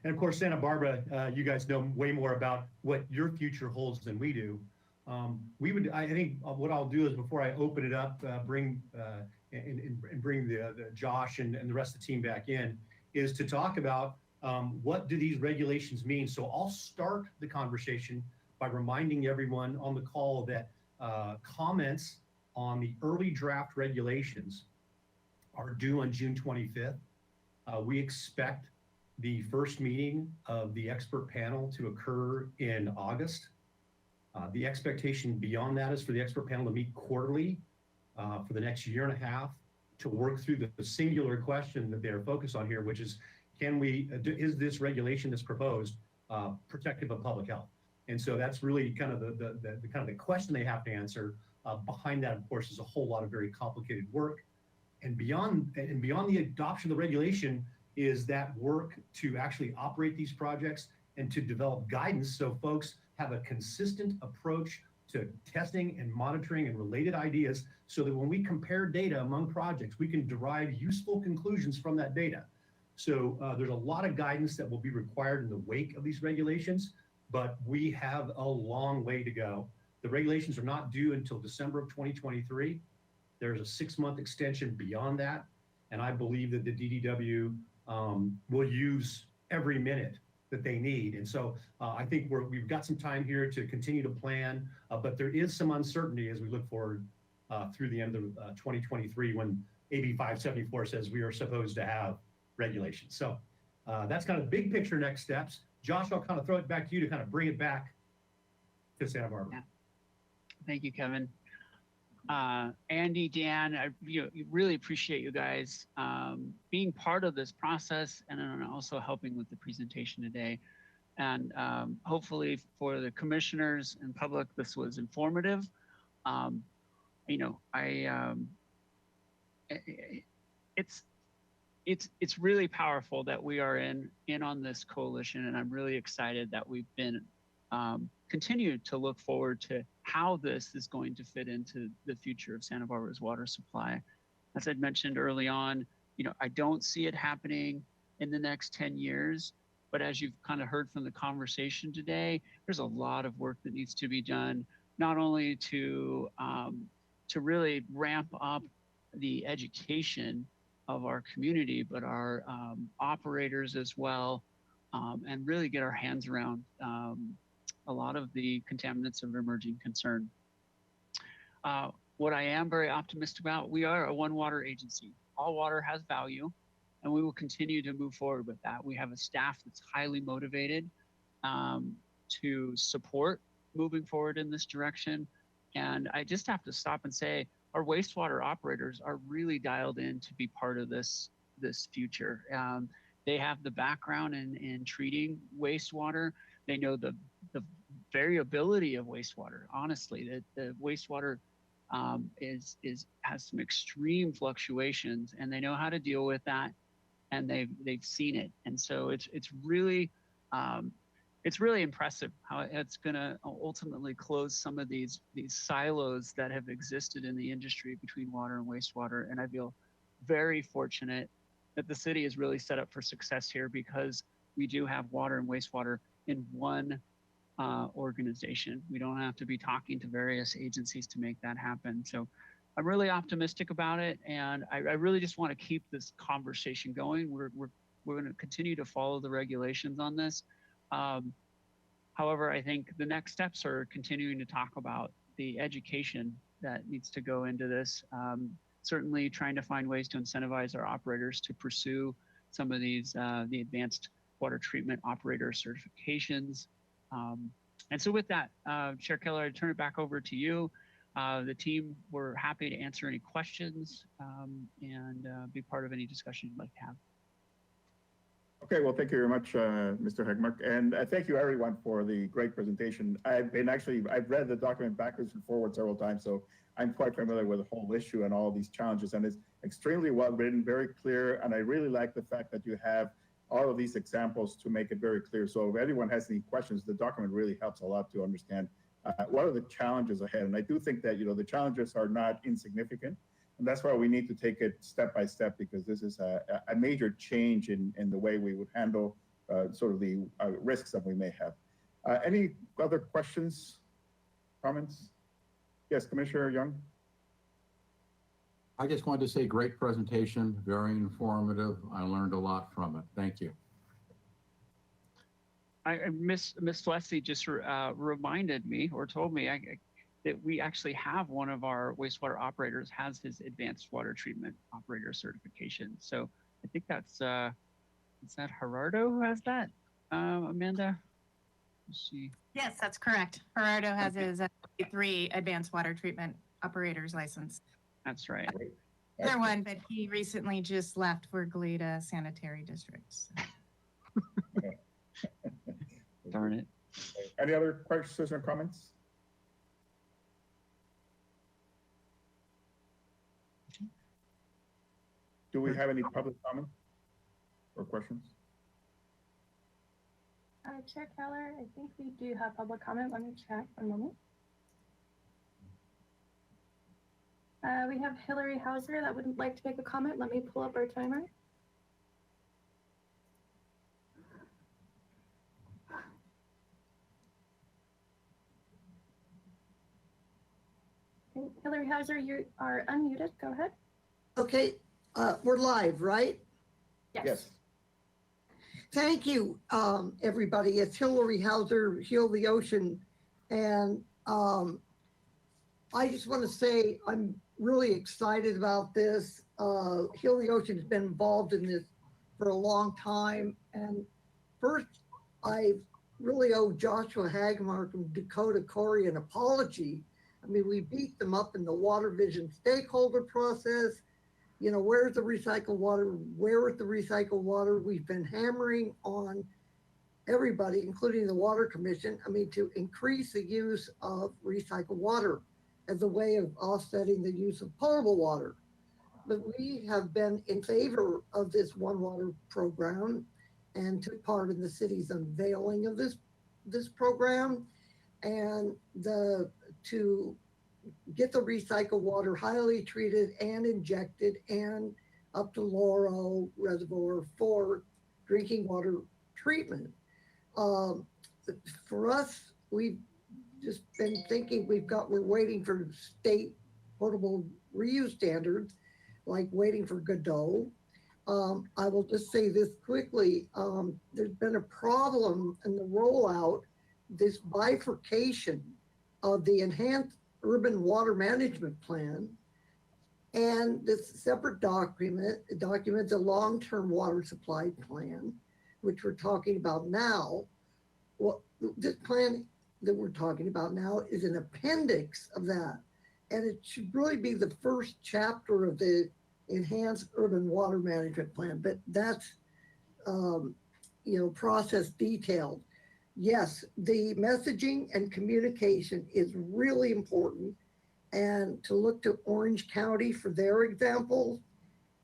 And of course, Santa Barbara, you guys know way more about what your future holds than we do. I think what I'll do is, before I open it up, bring the Josh and the rest of the team back in, is to talk about what do these regulations mean. So I'll start the conversation by reminding everyone on the call that comments on the early draft regulations are due on June 25th. We expect the first meeting of the expert panel to occur in August. The expectation beyond that is for the expert panel to meet quarterly for the next year and a half to work through the singular question that they're focused on here, which is, is this regulation that's proposed protective of public health? And so that's really kind of the question they have to answer. Behind that, of course, is a whole lot of very complicated work. And beyond the adoption of the regulation is that work to actually operate these projects and to develop guidance so folks have a consistent approach to testing and monitoring and related ideas, so that when we compare data among projects, we can derive useful conclusions from that data. So there's a lot of guidance that will be required in the wake of these regulations, but we have a long way to go. The regulations are not due until December of 2023. There's a 6-month extension beyond that. And I believe that the DDW will use every minute that they need. And so I think we've got some time here to continue to plan, but there is some uncertainty as we look forward through the end of 2023, when AB 574 says we are supposed to have regulations. So that's kind of the big picture next steps. Josh, I'll kind of throw it back to you to kind of bring it back to Santa Barbara. Yeah. Thank you, Kevin. Andy, Dan, I really appreciate you guys being part of this process and also helping with the presentation today. And hopefully for the commissioners and public, this was informative. It's really powerful that we are in on this coalition, and I'm really excited that we've been continued to look forward to how this is going to fit into the future of Santa Barbara's water supply. As I'd mentioned early on, I don't see it happening in the next 10 years, but as you've kind of heard from the conversation today, there's a lot of work that needs to be done, not only to to really ramp up the education of our community, but our operators as well, and really get our hands around a lot of the contaminants of emerging concern. What I am very optimistic about, we are a one water agency. All water has value, and we will continue to move forward with that. We have a staff that's highly motivated to support moving forward in this direction. And I just have to stop and say, our wastewater operators are really dialed in to be part of this future. They have the background in treating wastewater. They know the variability of wastewater. Honestly, the wastewater has some extreme fluctuations, and they know how to deal with that, and they've seen it. And so it's really impressive how it's going to ultimately close some of these silos that have existed in the industry between water and wastewater. And I feel very fortunate that the city is really set up for success here, because we do have water and wastewater in one organization. We don't have to be talking to various agencies to make that happen. So I'm really optimistic about it, and I really just want to keep this conversation going. We're going to continue to follow the regulations on this. However, I think the next steps are continuing to talk about the education that needs to go into this. Certainly trying to find ways to incentivize our operators to pursue some of these, the advanced water treatment operator certifications. And so with that, Chair Keller, I turn it back over to you. The team, we're happy to answer any questions and be part of any discussion you'd like to have. Okay, well, thank you very much, Mr. Hegmark. And thank you everyone for the great presentation. I've read the document backwards and forwards several times, so I'm quite familiar with the whole issue and all these challenges, and it's extremely well written, very clear. And I really like the fact that you have all of these examples to make it very clear. So if anyone has any questions, the document really helps a lot to understand what are the challenges ahead. And I do think that, the challenges are not insignificant. And that's why we need to take it step by step, because this is a major change in the way we would handle sort of the risks that we may have. Any other questions, comments? Yes, Commissioner Young. I just wanted to say great presentation, very informative. I learned a lot from it. Thank you. Miss Leslie just reminded me, or told me that we actually have one of our wastewater operators has his advanced water treatment operator certification. So I think that's, is that Gerardo who has that? Amanda? Let's see. Yes, that's correct. Gerardo has his 3 advanced water treatment operator's license. That's right. Other one, but he recently just left for Goleta Sanitary Districts. Darn it. Any other questions or comments? Do we have any public comment or questions? Chair Keller, I think we do have public comment. Let me check for a moment. We have Hillary Hauser that would like to make a comment. Let me pull up our timer. Okay, Hillary Hauser, you are unmuted. Go ahead. Okay, we're live, right? Yes. Thank you, everybody. It's Hillary Hauser, Heal the Ocean. And I just want to say I'm really excited about this. Heal the Ocean has been involved in this for a long time. And first, I really owe Joshua Hagmark and Dakota Corey an apology. I mean, we beat them up in the Water Vision stakeholder process. Where's the recycled water? Where is the recycled water? We've been hammering on everybody, including the Water Commission, to increase the use of recycled water as a way of offsetting the use of potable water. But we have been in favor of this One Water program and took part in the city's unveiling of this program, and to get the recycled water highly treated and injected and up to Laurel Reservoir for drinking water treatment. For us, we've just been thinking we're waiting for state potable reuse standards, like waiting for Godot. I will just say this quickly. There's been a problem in the rollout, this bifurcation of the enhanced urban water management plan and this separate document, the long-term water supply plan, which we're talking about now. Well, this plan that we're talking about now is an appendix of that. And it should really be the first chapter of the enhanced urban water management plan, but that's, process detailed. Yes, the messaging and communication is really important, and to look to Orange County for their example.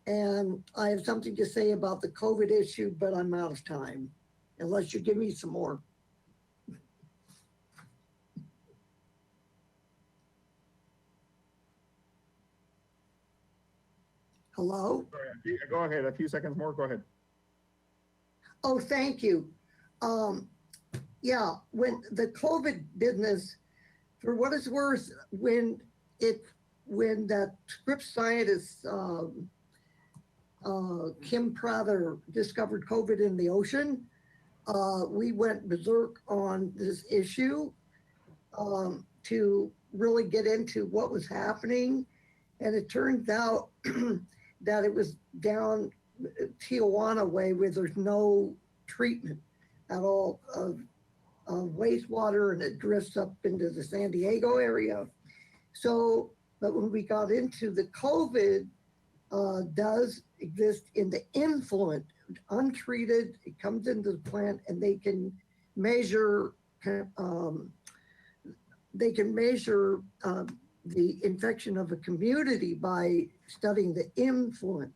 And I have something to say about the COVID issue, but I'm out of time, unless you give me some more. Hello? Go ahead, a few seconds more, go ahead. Oh, thank you. Yeah, when the COVID business, for what it's worth, when that Scripps scientist, Kim Prather, discovered COVID in the ocean, we went berserk on this issue to really get into what was happening. And it turns out that it was down Tijuana way where there's no treatment at all of wastewater, and it drifts up into the San Diego area. So, but when we got into the COVID, does exist in the influent, untreated, it comes into the plant, and they can measure, the infection of a community by studying the influent.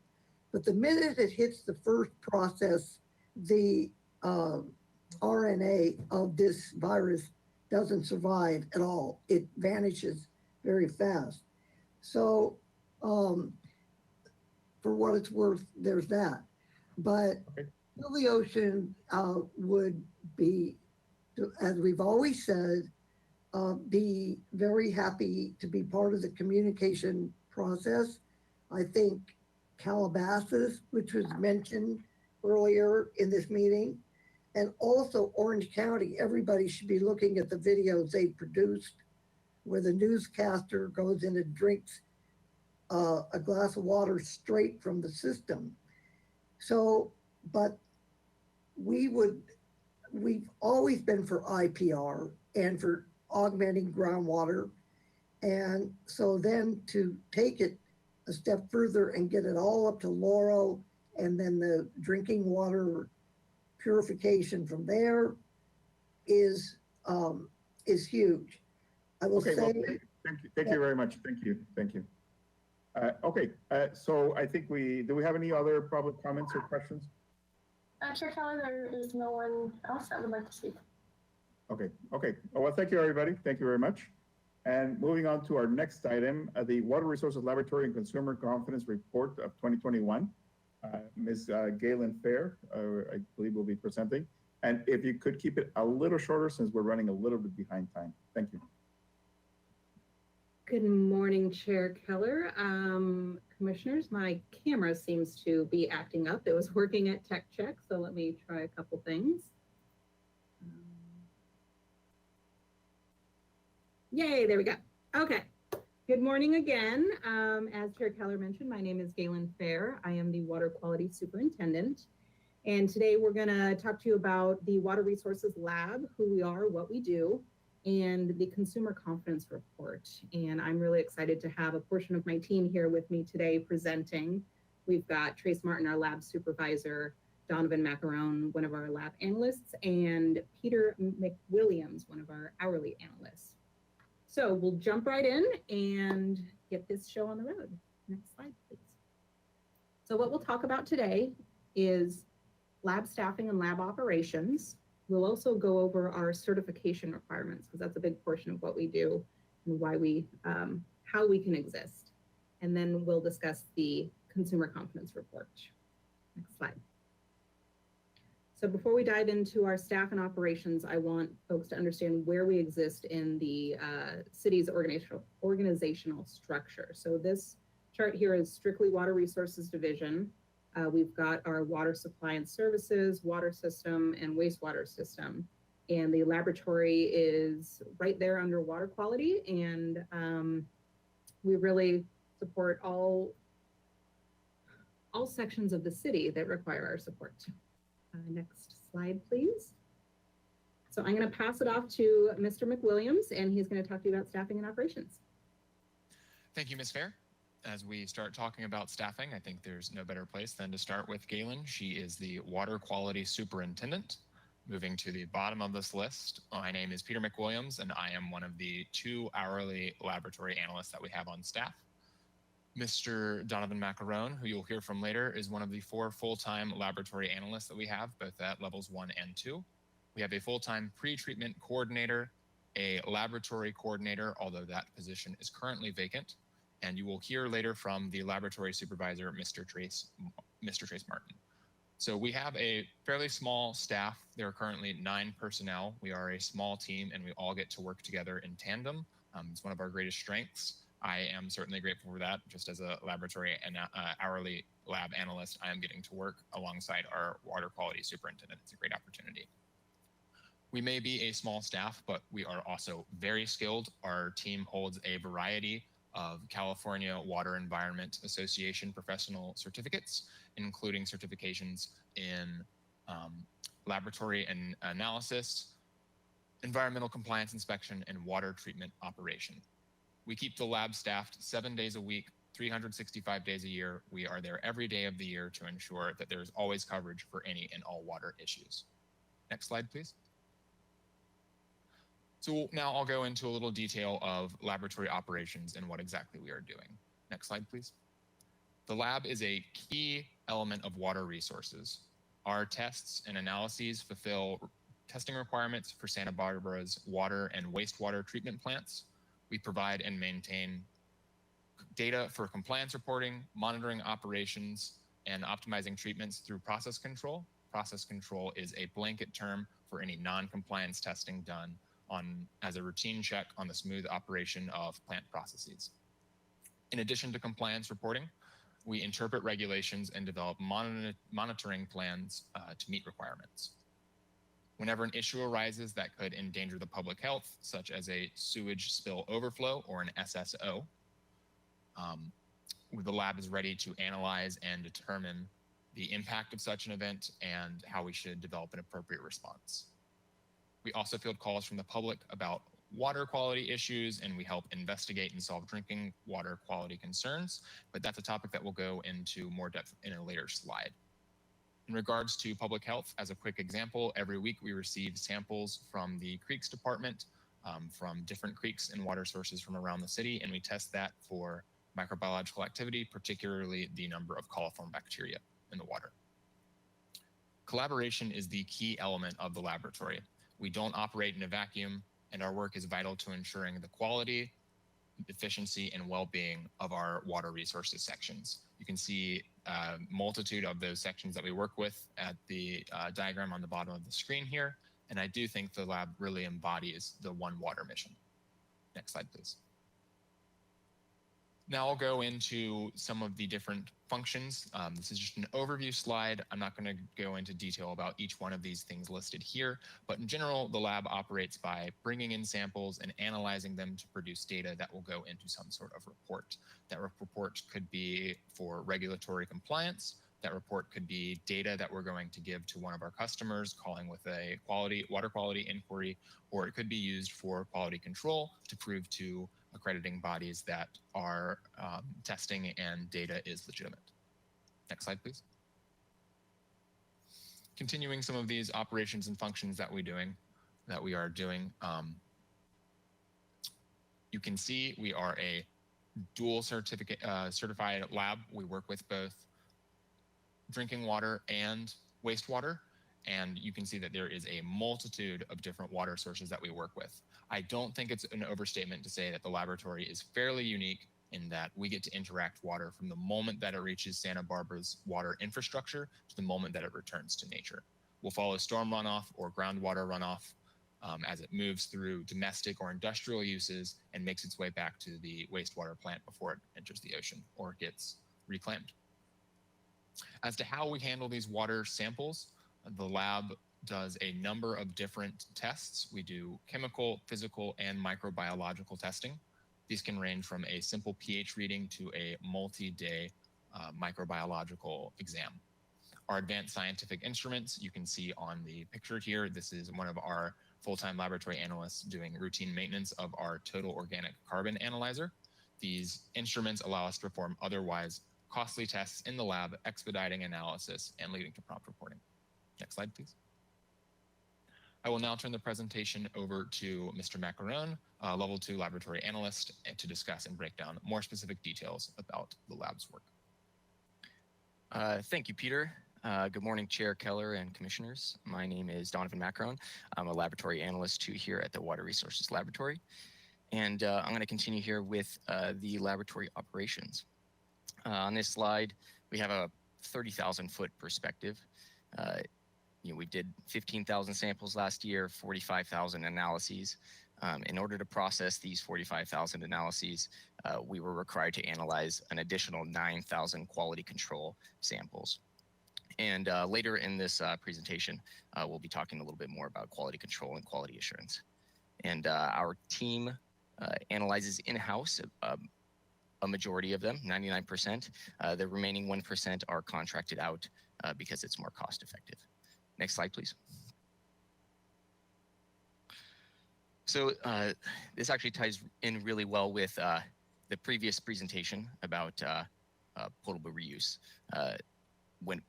But the minute it hits the first process, the RNA of this virus doesn't survive at all. It vanishes very fast. So for what it's worth, there's that. But the ocean would be, as we've always said, be very happy to be part of the communication process. I think Calabasas, which was mentioned earlier in this meeting, and also Orange County, everybody should be looking at the videos they produced where the newscaster goes in and drinks a glass of water straight from the system. So, but we've always been for IPR and for augmenting groundwater. And so then to take it a step further and get it all up to Laurel, and then the drinking water purification from there is huge. I will say. Well, thank you very much. Thank you. So I think do we have any other public comments or questions? Chair Keller, there is no one else that would like to speak. Okay. Well, thank you, everybody. Thank you very much. And moving on to our next item, the Water Resources Laboratory and Consumer Confidence Report of 2021. Ms. Galen Fair, I believe, will be presenting. And if you could keep it a little shorter since we're running a little bit behind time. Thank you. Good morning, Chair Keller. Commissioners, my camera seems to be acting up. It was working at tech check, so let me try a couple things. Yay, there we go. Okay. Good morning again. As Chair Keller mentioned, my name is Galen Fair. I am the Water Quality Superintendent. And today we're going to talk to you about the Water Resources Lab, who we are, what we do, and the Consumer Confidence Report. And I'm really excited to have a portion of my team here with me today presenting. We've got Trace Martin, our lab supervisor, Donovan Macarone, one of our lab analysts, and Peter McWilliams, one of our hourly analysts. So we'll jump right in and get this show on the road. Next slide, please. So what we'll talk about today is lab staffing and lab operations. We'll also go over our certification requirements, because that's a big portion of what we do and why we, how we can exist. And then we'll discuss the Consumer Confidence Report. Next slide. So before we dive into our staff and operations, I want folks to understand where we exist in the city's organizational structure. So this chart here is strictly Water Resources Division. We've got our water supply and services, water system, and wastewater system. And the laboratory is right there under water quality. And we really support all sections of the city that require our support. Next slide, please. So I'm going to pass it off to Mr. McWilliams, and he's going to talk to you about staffing and operations. Thank you, Ms. Fair. As we start talking about staffing, I think there's no better place than to start with Galen. She is the Water Quality Superintendent. Moving to the bottom of this list, my name is Peter McWilliams, and I am one of the 2 hourly laboratory analysts that we have on staff. Mr. Donovan Macarone, who you'll hear from later, is one of the 4 full-time laboratory analysts that we have, both at levels 1 and 2. We have a full-time pre-treatment coordinator, a laboratory coordinator, although that position is currently vacant, and you will hear later from the laboratory supervisor, Mr. Trace Martin. So we have a fairly small staff. There are currently 9 personnel. We are a small team, and we all get to work together in tandem. It's one of our greatest strengths. I am certainly grateful for that. Just as a laboratory and hourly lab analyst, I am getting to work alongside our water quality superintendent. It's a great opportunity. We may be a small staff, but we are also very skilled. Our team holds a variety of California Water Environment Association professional certificates, including certifications in laboratory and analysis, environmental compliance inspection, and water treatment operation. We keep the lab staffed 7 days a week, 365 days a year. We are there every day of the year to ensure that there's always coverage for any and all water issues. Next slide, please. So now I'll go into a little detail of laboratory operations and what exactly we are doing. Next slide, please. The lab is a key element of water resources. Our tests and analyses fulfill testing requirements for Santa Barbara's water and wastewater treatment plants. We provide and maintain data for compliance reporting, monitoring operations, and optimizing treatments through process control. Process control is a blanket term for any non-compliance testing done as a routine check on the smooth operation of plant processes. In addition to compliance reporting, we interpret regulations and develop monitoring plans to meet requirements. Whenever an issue arises that could endanger the public health, such as a sewage spill overflow or an SSO, the lab is ready to analyze and determine the impact of such an event and how we should develop an appropriate response. We also field calls from the public about water quality issues, and we help investigate and solve drinking water quality concerns, but that's a topic that we'll go into more depth in a later slide. In regards to public health, as a quick example, every week we receive samples from the creeks department from different creeks and water sources from around the city, and we test that for microbiological activity, particularly the number of coliform bacteria in the water. Collaboration is the key element of the laboratory. We don't operate in a vacuum, and our work is vital to ensuring the quality, efficiency, and well-being of our water resources sections. You can see a multitude of those sections that we work with at the diagram on the bottom of the screen here, and I do think the lab really embodies the One Water mission. Next slide, please. Now I'll go into some of the different functions. This is just an overview slide. I'm not going to go into detail about each one of these things listed here, but in general, the lab operates by bringing in samples and analyzing them to produce data that will go into some sort of report. That report could be for regulatory compliance. That report could be data that we're going to give to one of our customers calling with a water quality inquiry, or it could be used for quality control to prove to accrediting bodies that our testing and data is legitimate. Next slide, please. Continuing some of these operations and functions that we are doing, you can see we are a dual certified lab. We work with both drinking water and wastewater, and you can see that there is a multitude of different water sources that we work with. I don't think it's an overstatement to say that the laboratory is fairly unique in that we get to interact water from the moment that it reaches Santa Barbara's water infrastructure to the moment that it returns to nature. will follow storm runoff or groundwater runoff as it moves through domestic or industrial uses and makes its way back to the wastewater plant before it enters the ocean or gets reclaimed. As to how we handle these water samples, the lab does a number of different tests. We do chemical, physical, and microbiological testing. These can range from a simple pH reading to a multi-day microbiological exam. Our advanced scientific instruments, you can see on the picture here, this is one of our full-time laboratory analysts doing routine maintenance of our total organic carbon analyzer. These instruments allow us to perform otherwise costly tests in the lab, expediting analysis and leading to prompt reporting. Next slide, please. I will now turn the presentation over to Mr. Macaron, Level 2 Laboratory Analyst, to discuss and break down more specific details about the lab's work. Thank you, Peter. Good morning, Chair Keller and Commissioners. My name is Donovan Macaron. I'm a Laboratory Analyst 2 here at the Water Resources Laboratory. And I'm going to continue here with the laboratory operations. On this slide, we have a 30,000-foot perspective. We did 15,000 samples last year, 45,000 analyses. In order to process these 45,000 analyses, we were required to analyze an additional 9,000 quality control samples. And later in this presentation, we'll be talking a little bit more about quality control and quality assurance. And our team analyzes in-house a majority of them, 99%. The remaining 1% are contracted out because it's more cost effective. Next slide, please. So this actually ties in really well with the previous presentation about potable reuse. When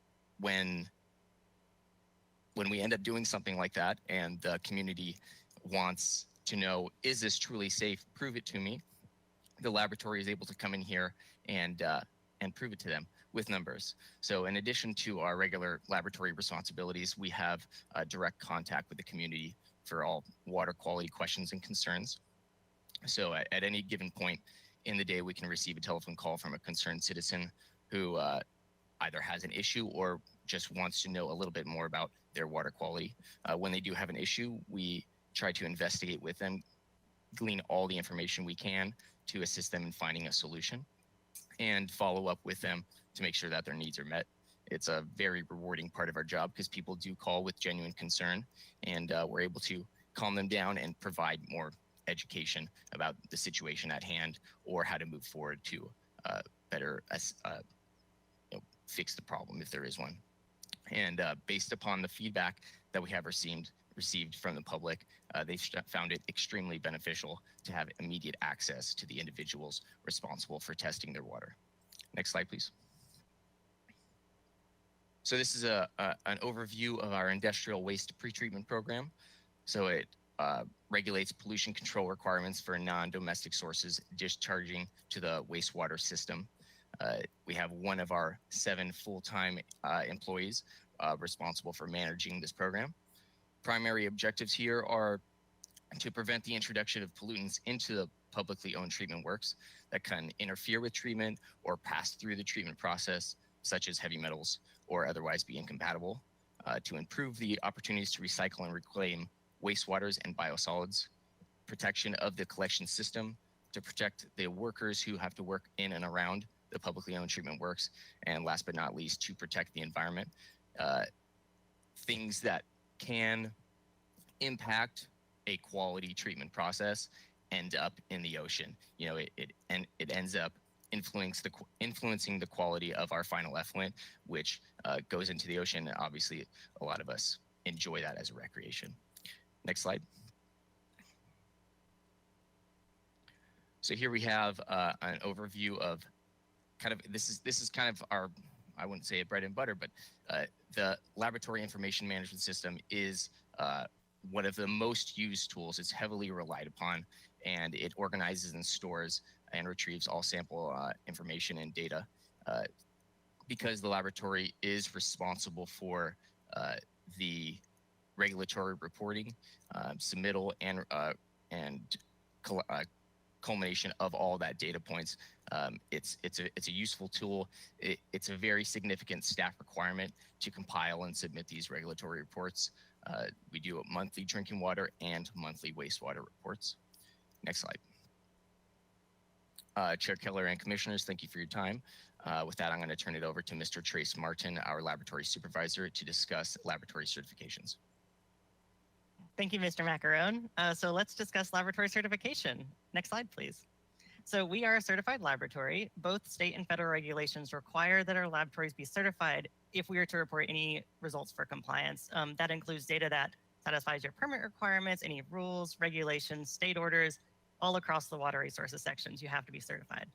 we end up doing something like that and the community wants to know, is this truly safe? Prove it to me. The laboratory is able to come in here and prove it to them with numbers. So in addition to our regular laboratory responsibilities, we have direct contact with the community for all water quality questions and concerns. So at any given point in the day, we can receive a telephone call from a concerned citizen who either has an issue or just wants to know a little bit more about their water quality. When they do have an issue, we try to investigate with them, glean all the information we can to assist them in finding a solution, and follow up with them to make sure that their needs are met. It's a very rewarding part of our job because people do call with genuine concern, and we're able to calm them down and provide more education about the situation at hand or how to move forward to better fix the problem if there is one. And based upon the feedback that we have received from the public, they've found it extremely beneficial to have immediate access to the individuals responsible for testing their water. Next slide, please. So this is an overview of our industrial waste pretreatment program. So it regulates pollution control requirements for non-domestic sources discharging to the wastewater system. We have one of our 7 full-time employees responsible for managing this program. Primary objectives here are to prevent the introduction of pollutants into the publicly owned treatment works that can interfere with treatment or pass through the treatment process, such as heavy metals, or otherwise be incompatible, to improve the opportunities to recycle and reclaim wastewaters and biosolids, protection of the collection system, to protect the workers who have to work in and around the publicly owned treatment works, and last but not least, to protect the environment. Things that can impact a quality treatment process end up in the ocean. It ends up influencing the quality of our final effluent, which goes into the ocean. Obviously, a lot of us enjoy that as a recreation. Next slide. So here we have an overview of this is kind of our, I wouldn't say bread and butter, but the laboratory information management system is one of the most used tools. It's heavily relied upon, and it organizes and stores and retrieves all sample information and data because the laboratory is responsible for the regulatory reporting, submittal, and culmination of all that data points. It's a useful tool. It's a very significant staff requirement to compile and submit these regulatory reports. We do monthly drinking water and monthly wastewater reports. Next slide. Chair Keller and commissioners, thank you for your time. With that, I'm going to turn it over to Mr. Trace Martin, our laboratory supervisor, to discuss laboratory certifications. Thank you, Mr. Macarone. So let's discuss laboratory certification. Next slide, please. So we are a certified laboratory. Both state and federal regulations require that our laboratories be certified if we are to report any results for compliance. That includes data that satisfies your permit requirements, any rules, regulations, state orders, all across the water resources sections, you have to be certified.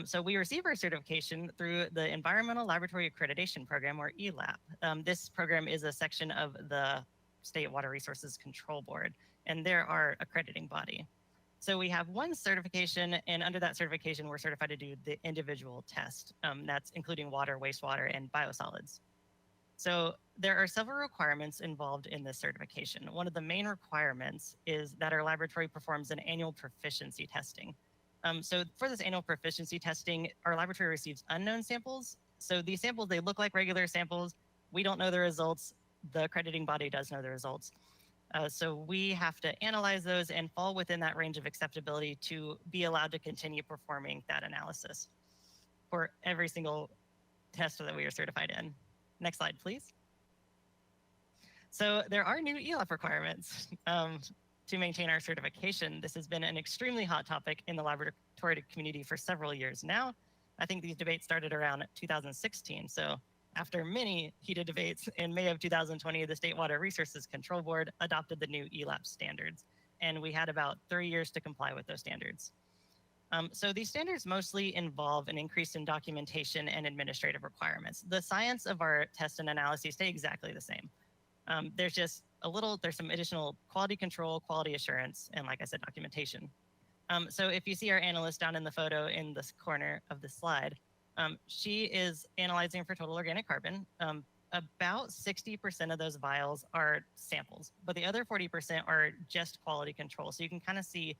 So we receive our certification through the Environmental Laboratory Accreditation Program, or ELAP. This program is a section of the State Water Resources Control Board, and they're our accrediting body. So we have one certification, and under that certification, we're certified to do the individual test. That's including water, wastewater, and biosolids. So there are several requirements involved in this certification. One of the main requirements is that our laboratory performs an annual proficiency testing. So for this annual proficiency testing, our laboratory receives unknown samples. So these samples, they look like regular samples. We don't know the results. The accrediting body does know the results. So we have to analyze those and fall within that range of acceptability to be allowed to continue performing that analysis for every single test that we are certified in. Next slide, please. So there are new ELAP requirements to maintain our certification. This has been an extremely hot topic in the laboratory community for several years now. I think these debates started around 2016. So after many heated debates, in May of 2020, the State Water Resources Control Board adopted the new ELAP standards, and we had about 3 years to comply with those standards. So these standards mostly involve an increase in documentation and administrative requirements. The science of our tests and analyses stay exactly the same. There's just there's some additional quality control, quality assurance, and like I said, documentation. So if you see our analyst down in the photo in this corner of the slide, she is analyzing for total organic carbon. About 60% of those vials are samples, but the other 40% are just quality control. So you can kind of see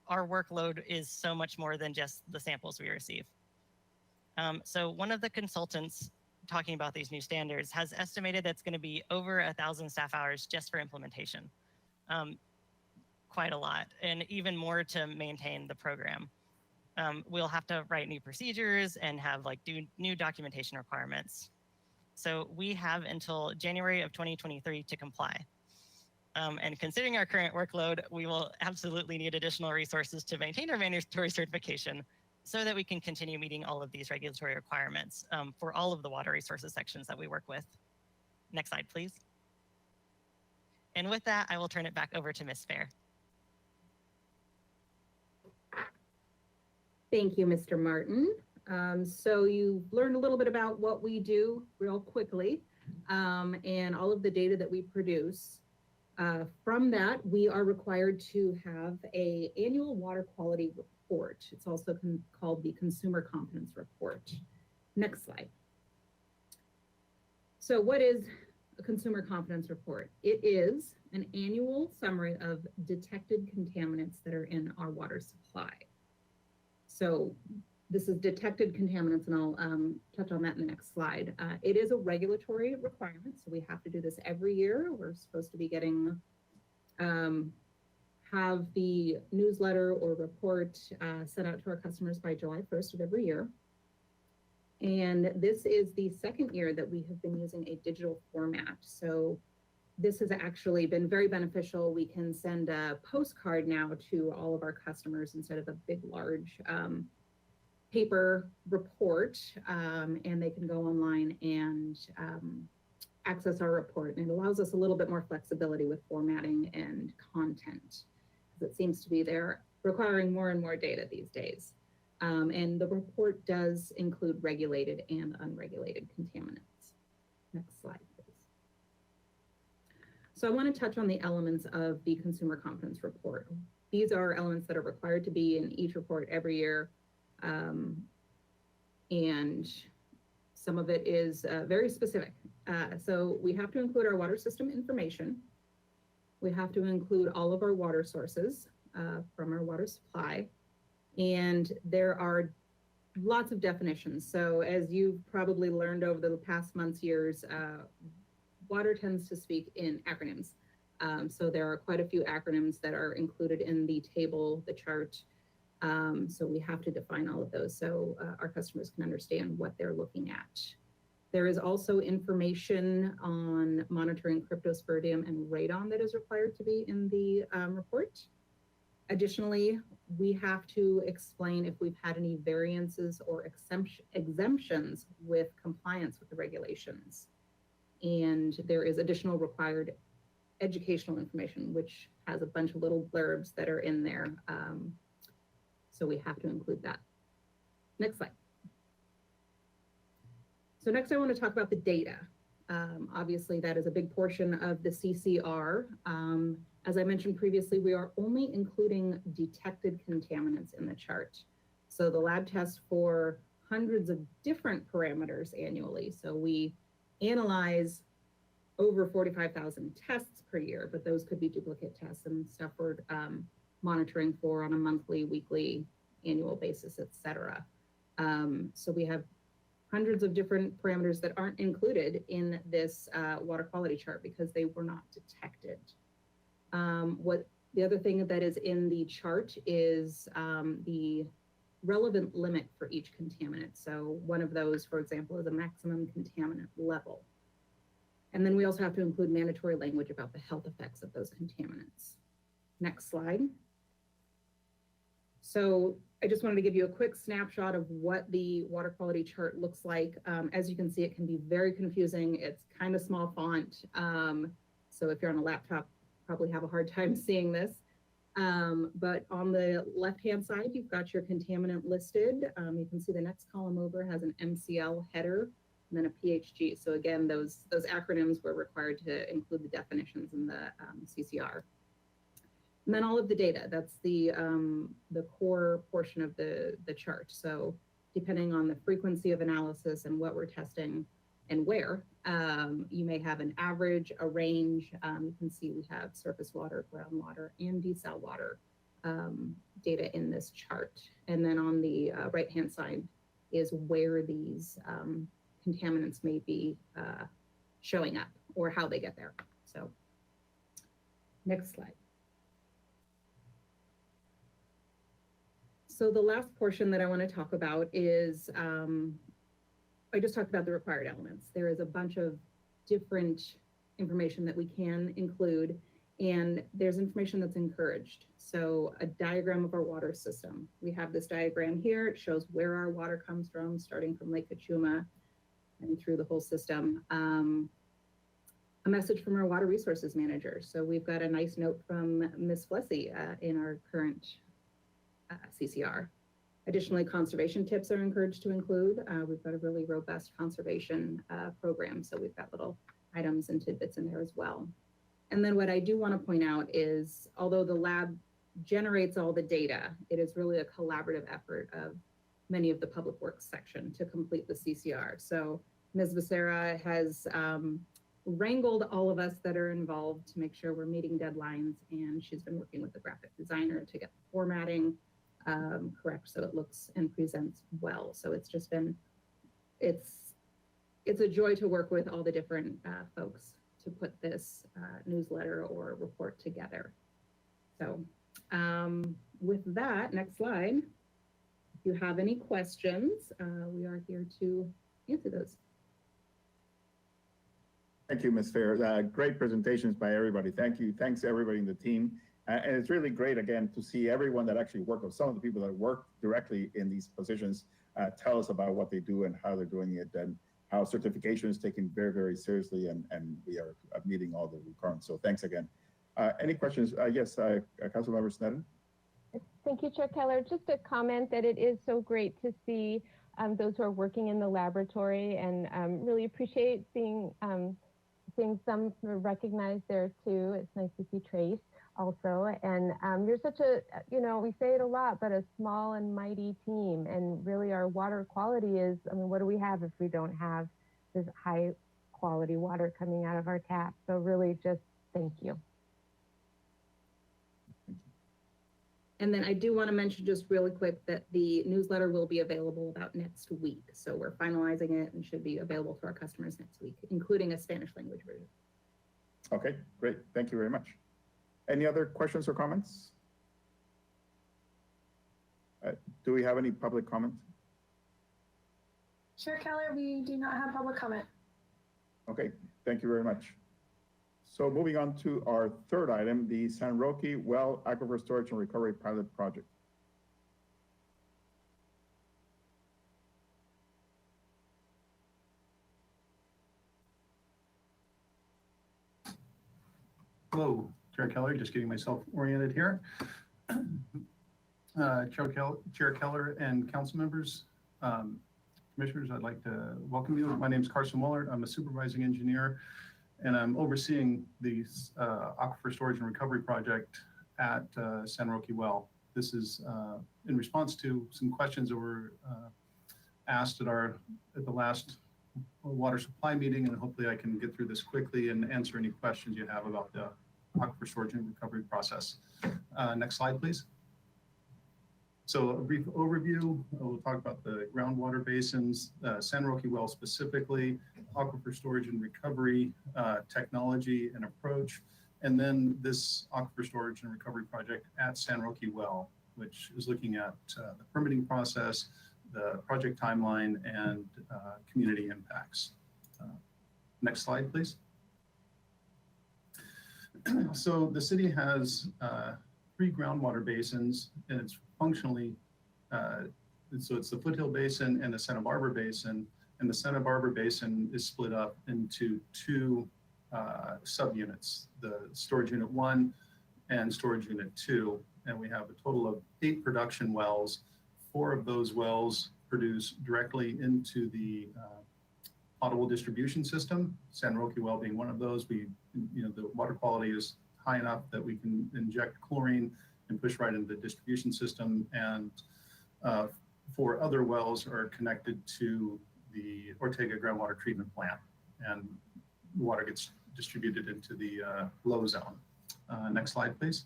our workload is so much more than just the samples we receive. So one of the consultants talking about these new standards has estimated that's going to be over 1,000 staff hours just for implementation. Quite a lot, and even more to maintain the program. We'll have to write new procedures and have new documentation requirements. So we have until January of 2023 to comply. And considering our current workload, we will absolutely need additional resources to maintain our mandatory certification so that we can continue meeting all of these regulatory requirements for all of the water resources sections that we work with. Next slide, please. And with that, I will turn it back over to Ms. Fair. Thank you, Mr. Martin. So you learned a little bit about what we do real quickly and all of the data that we produce. From that, we are required to have an annual water quality report. It's also called the Consumer Confidence Report. Next slide. So what is a Consumer Confidence Report? It is an annual summary of detected contaminants that are in our water supply. So this is detected contaminants, and I'll touch on that in the next slide. It is a regulatory requirement, so we have to do this every year. We're supposed to be getting, have the newsletter or report sent out to our customers by July 1st of every year. And this is the second year that we have been using a digital format. So this has actually been very beneficial. We can send a postcard now to all of our customers instead of a big, large paper report, and they can go online and access our report. And it allows us a little bit more flexibility with formatting and content, because it seems to be they're requiring more and more data these days. And the report does include regulated and unregulated contaminants. Next slide, please. So I want to touch on the elements of the Consumer Confidence Report. These are elements that are required to be in each report every year. And some of it is very specific. So we have to include our water system information. We have to include all of our water sources. from our water supply. And there are lots of definitions. So as you've probably learned over the past months, years, water tends to speak in acronyms. So there are quite a few acronyms that are included in the table, the chart. So we have to define all of those so our customers can understand what they're looking at. There is also information on monitoring cryptosporidium and radon that is required to be in the report. Additionally, we have to explain if we've had any variances or exemptions with compliance with the regulations. And there is additional required educational information, which has a bunch of little blurbs that are in there. So we have to include that. Next slide. So next I want to talk about the data. Obviously that is a big portion of the CCR. As I mentioned previously, we are only including detected contaminants in the chart. So the lab tests for hundreds of different parameters annually. So we analyze over 45,000 tests per year, but those could be duplicate tests and stuff we're monitoring for on a monthly, weekly, annual basis, et cetera. So we have hundreds of different parameters that aren't included in this water quality chart because they were not detected. What the other thing that is in the chart is the relevant limit for each contaminant. So one of those, for example, is a maximum contaminant level. And then we also have to include mandatory language about the health effects of those contaminants. Next slide. So I just wanted to give you a quick snapshot of what the water quality chart looks like. As you can see, it can be very confusing. It's kind of small font. So if you're on a laptop, probably have a hard time seeing this. But on the left-hand side, you've got your contaminant listed. You can see the next column over has an MCL header and then a PHG. So again, those acronyms were required to include the definitions in the CCR. And then all of the data, that's the core portion of the chart. So depending on the frequency of analysis and what we're testing and where, you may have an average, a range. You can see we have surface water, groundwater, and desal water data in this chart. And then on the right-hand side is where these contaminants may be showing up or how they get there. So next slide. So the last portion that I want to talk about is, I just talked about the required elements. There is a bunch of different information that we can include, and there's information that's encouraged. So a diagram of our water system. We have this diagram here. It shows where our water comes from, starting from Lake Cachuma and through the whole system. A message from our water resources manager. So we've got a nice note from Ms. Flessy in our current CCR. Additionally, conservation tips are encouraged to include. We've got a really robust conservation program, so we've got little items and tidbits in there as well. And then what I do want to point out is, although the lab generates all the data, it is really a collaborative effort of many of the public works section to complete the CCR. So Ms. Becerra has wrangled all of us that are involved to make sure we're meeting deadlines, and she's been working with the graphic designer to get the formatting correct so it looks and presents well. So it's just been, it's a joy to work with all the different folks to put this newsletter or report together. So with that, next slide. If you have any questions, we are here to answer those. Thank you, Ms. Fair. Great presentations by everybody. Thank you. Thanks everybody in the team. And it's really great, again, to see everyone that actually work, or some of the people that work directly in these positions, tell us about what they do and how they're doing it, and how certification is taken very, very seriously, and we are meeting all the requirements. So thanks again. Any questions? Yes, Councilmember Sneddon. Thank you, Chair Keller. Just a comment that it is so great to see those who are working in the laboratory, and really appreciate seeing some recognized there too. It's nice to see Trace also. And you're such a, we say it a lot, but a small and mighty team. And really our water quality is, what do we have if we don't have this high quality water coming out of our tap? So really just thank you. And then I do want to mention just really quick that the newsletter will be available about next week. So we're finalizing it and should be available to our customers next week, including a Spanish language version. Okay, great. Thank you very much. Any other questions or comments? Do we have any public comment? Chair Keller, we do not have public comment. Okay, thank you very much. So moving on to our third item, the San Roque Well Aquifer Storage and Recovery Pilot Project. Hello, Chair Keller, just getting myself oriented here. Chair Keller and council members, commissioners, I'd like to welcome you. My name is Carson Wallert. I'm a supervising engineer, and I'm overseeing the Aquifer Storage and Recovery Project at San Roque Well. This is in response to some questions that were asked at the last water supply meeting, and hopefully I can get through this quickly and answer any questions you have about the aquifer storage and recovery process. Next slide, please. So a brief overview, we'll talk about the groundwater basins, San Roque Well specifically, aquifer storage and recovery technology and approach, and then this aquifer storage and recovery project at San Roque Well, which is looking at the permitting process, the project timeline, and community impacts. Next slide, please. So the city has 3 groundwater basins, and it's functionally, so it's the Foothill Basin and the Santa Barbara Basin, and the Santa Barbara Basin is split up into 2 subunits, the Storage Unit 1 and Storage Unit 2, and we have a total of 8 production wells. 4 of those wells produce directly into the potable distribution system, San Roque Well being one of those. The water quality is high enough that we can inject chlorine and push right into the distribution system. And 4 other wells are connected to the Ortega groundwater treatment plant, and water gets distributed into the low zone. Next slide, please.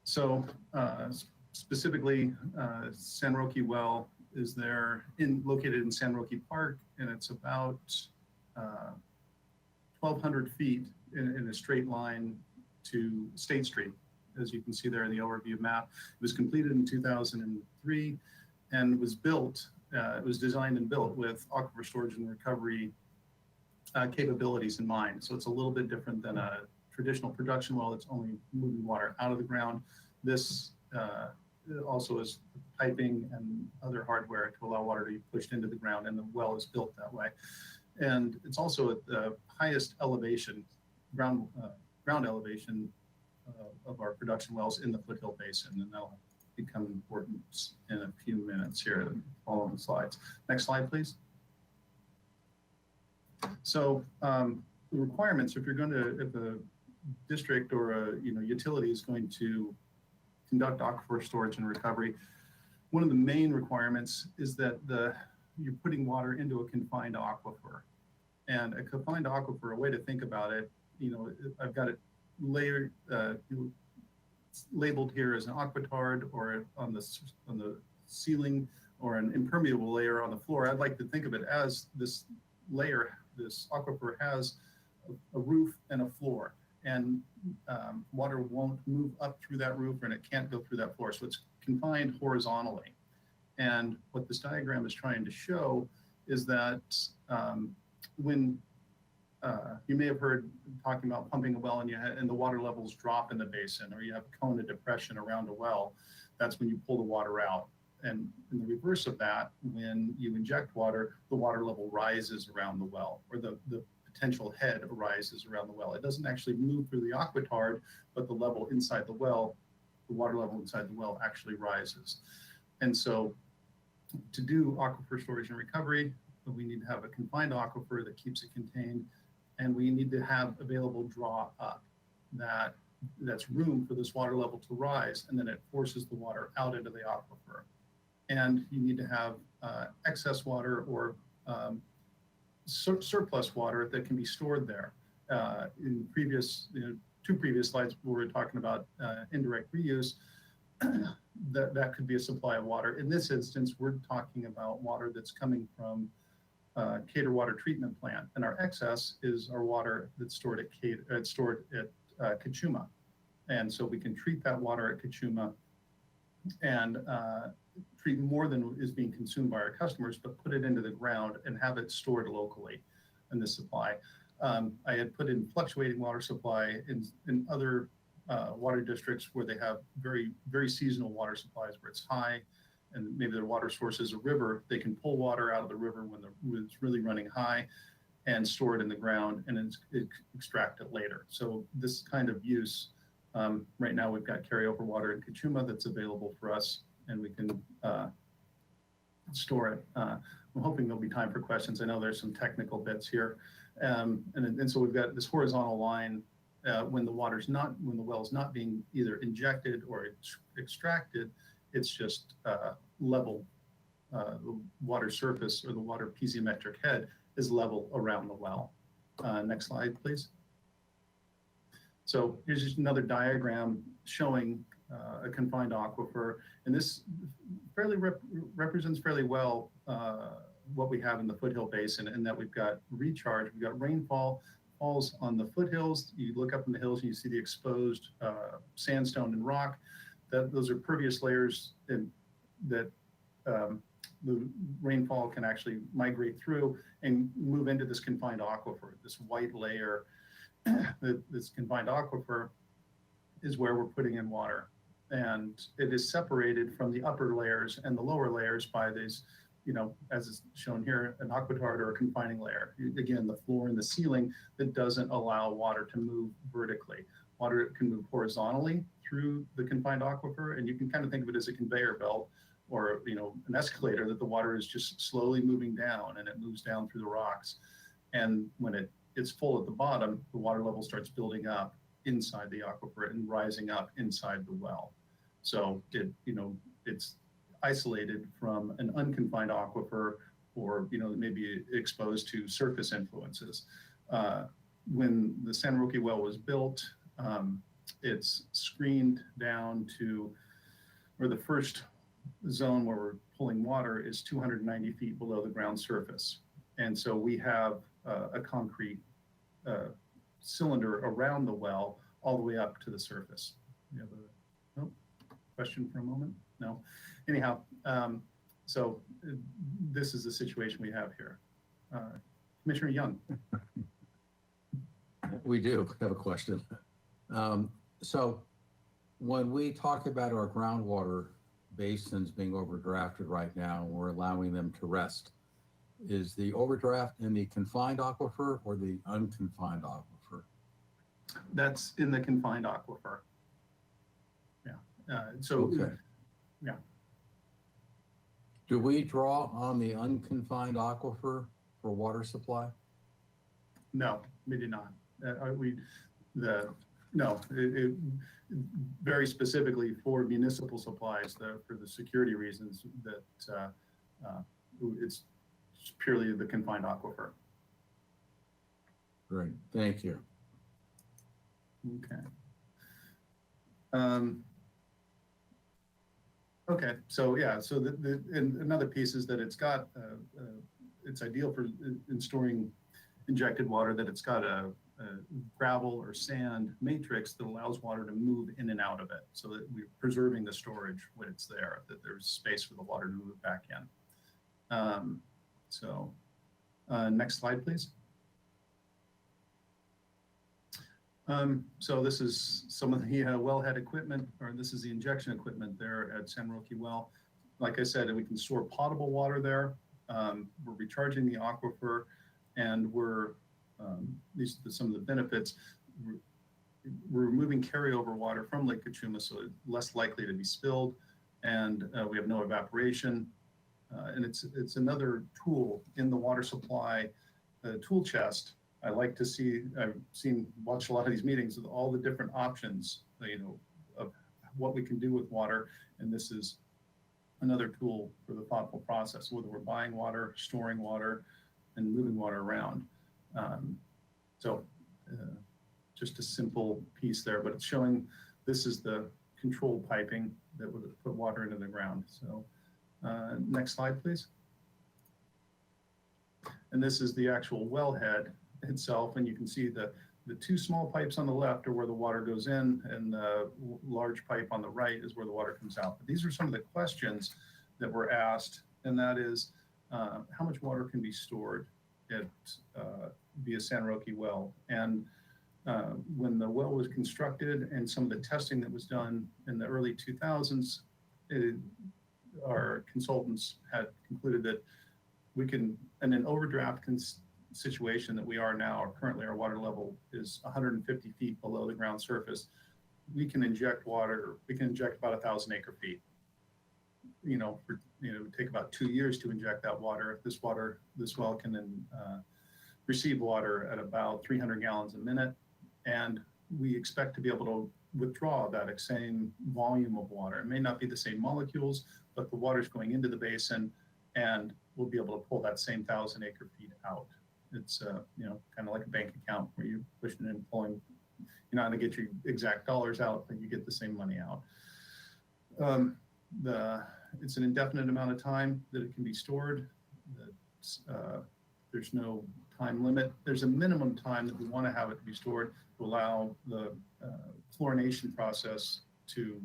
So specifically, San Roque Well is located in San Roque Park, and it's about 1,200 feet in a straight line to State Street, as you can see there in the overview map. It was completed in 2003 and was built, it was designed and built with aquifer storage and recovery capabilities in mind. So it's a little bit different than a traditional production well that's only moving water out of the ground. This also is piping and other hardware to allow water to be pushed into the ground, and the well is built that way. And it's also at the highest elevation, ground elevation of our production wells in the Foothill Basin, and that'll become important in a few minutes here following the slides. Next slide, please. So the requirements, if a district or a utility is going to conduct aquifer storage and recovery, one of the main requirements is that you're putting water into a confined aquifer. And a confined aquifer, a way to think about it, I've got it layered, labeled here as an aquitard, or on the ceiling, or an impermeable layer on the floor. I'd like to think of it as this layer, this aquifer has a roof and a floor, and water won't move up through that roof, and it can't go through that floor. So it's confined horizontally. And what this diagram is trying to show is that when you may have heard talking about pumping a well and the water levels drop in the basin, or you have a cone of depression around a well, that's when you pull the water out. And in the reverse of that, when you inject water, the water level rises around the well, or the potential head arises around the well. It doesn't actually move through the aquitard, but the level inside the well, the water level inside the well actually rises. And so to do aquifer storage and recovery, we need to have a confined aquifer that keeps it contained, and we need to have available draw up that's room for this water level to rise, and then it forces the water out into the aquifer. And you need to have excess water or surplus water that can be stored there. In previous two previous slides where we were talking about indirect reuse, that could be a supply of water. In this instance, we're talking about water that's coming from Cater Water Treatment Plant, and our excess is our water that's stored at Kachuma. And so we can treat that water at Kachuma and treat more than is being consumed by our customers, but put it into the ground and have it stored locally in the supply. I had put in fluctuating water supply in other water districts where they have very, very seasonal water supplies where it's high and maybe their water source is a river. They can pull water out of the river when it's really running high and store it in the ground and extract it later. So this kind of use, right now we've got carryover water in Kachuma that's available for us, and we can store it. I'm hoping there'll be time for questions. I know there's some technical bits here. And so we've got this horizontal line when the well's not being either injected or extracted, it's just level. The water surface or the water piezometric head is level around the well. Next slide, please. So here's just another diagram showing a confined aquifer, and this represents fairly well what we have in the foothill basin, in that we've got recharge, we've got rainfall falls on the foothills. You look up in the hills and you see the exposed sandstone and rock. Those are pervious layers that the rainfall can actually migrate through and move into this confined aquifer. This white layer, this confined aquifer, is where we're putting in water. And it is separated from the upper layers and the lower layers by these, as is shown here, an aquitard or a confining layer. Again, the floor and the ceiling that doesn't allow water to move vertically. Water can move horizontally through the confined aquifer, and you can kind of think of it as a conveyor belt or an escalator that the water is just slowly moving down, and it moves down through the rocks. And when it's full at the bottom, the water level starts building up inside the aquifer and rising up inside the well. So it's isolated from an unconfined aquifer, or maybe exposed to surface influences. When the San Roque well was built, it's screened down to where the first zone where we're pulling water is 290 feet below the ground surface. And so we have a concrete cylinder around the well all the way up to the surface. You have question for a moment? No. Anyhow, so this is the situation we have here. Commissioner Young. We do have a question. So when we talk about our groundwater basins being overdrafted right now, we're allowing them to rest. Is the overdraft in the confined aquifer or the unconfined aquifer? That's in the confined aquifer. Yeah. Okay. Yeah. Do we draw on the unconfined aquifer for water supply? No, we do not. Very specifically for municipal supplies, for the security reasons, that it's purely the confined aquifer. Great, thank you. Okay. Okay, so yeah, so and another piece is that it's got, it's ideal for in storing injected water, that it's got a gravel or sand matrix that allows water to move in and out of it, so that we're preserving the storage when it's there, that there's space for the water to move back in. Next slide, please. So this is some of the wellhead equipment, or this is the injection equipment there at San Roque Well. Like I said, we can store potable water there. We're recharging the aquifer, and these are some of the benefits. We're removing carryover water from Lake Kachuma, so it's less likely to be spilled, and we have no evaporation. And it's another tool in the water supply tool chest. I like to see, watched a lot of these meetings with all the different options, of what we can do with water. And this is another tool for the thoughtful process, whether we're buying water, storing water, and moving water around. just a simple piece there, but it's showing this is the control piping that would put water into the ground. So next slide, please. And this is the actual wellhead itself. And you can see the two small pipes on the left are where the water goes in, and the large pipe on the right is where the water comes out. But these are some of the questions that were asked, and that is how much water can be stored at via San Roque well. And when the well was constructed and some of the testing that was done in the early 2000s, our consultants had concluded that we can, in an overdraft situation that we are now, or currently our water level is 150 feet below the ground surface, we can inject water, we can inject about 1,000 acre feet. It would take about 2 years to inject that water. This well can then receive water at about 300 gallons a minute. And we expect to be able to withdraw that same volume of water. It may not be the same molecules, but the water's going into the basin, and we'll be able to pull that same 1,000 acre feet out. It's kind of like a bank account where you're pushing and pulling. You're not going to get your exact dollars out, but you get the same money out. It's an indefinite amount of time that it can be stored. There's no time limit. There's a minimum time that we want to have it to be stored to allow the chlorination process to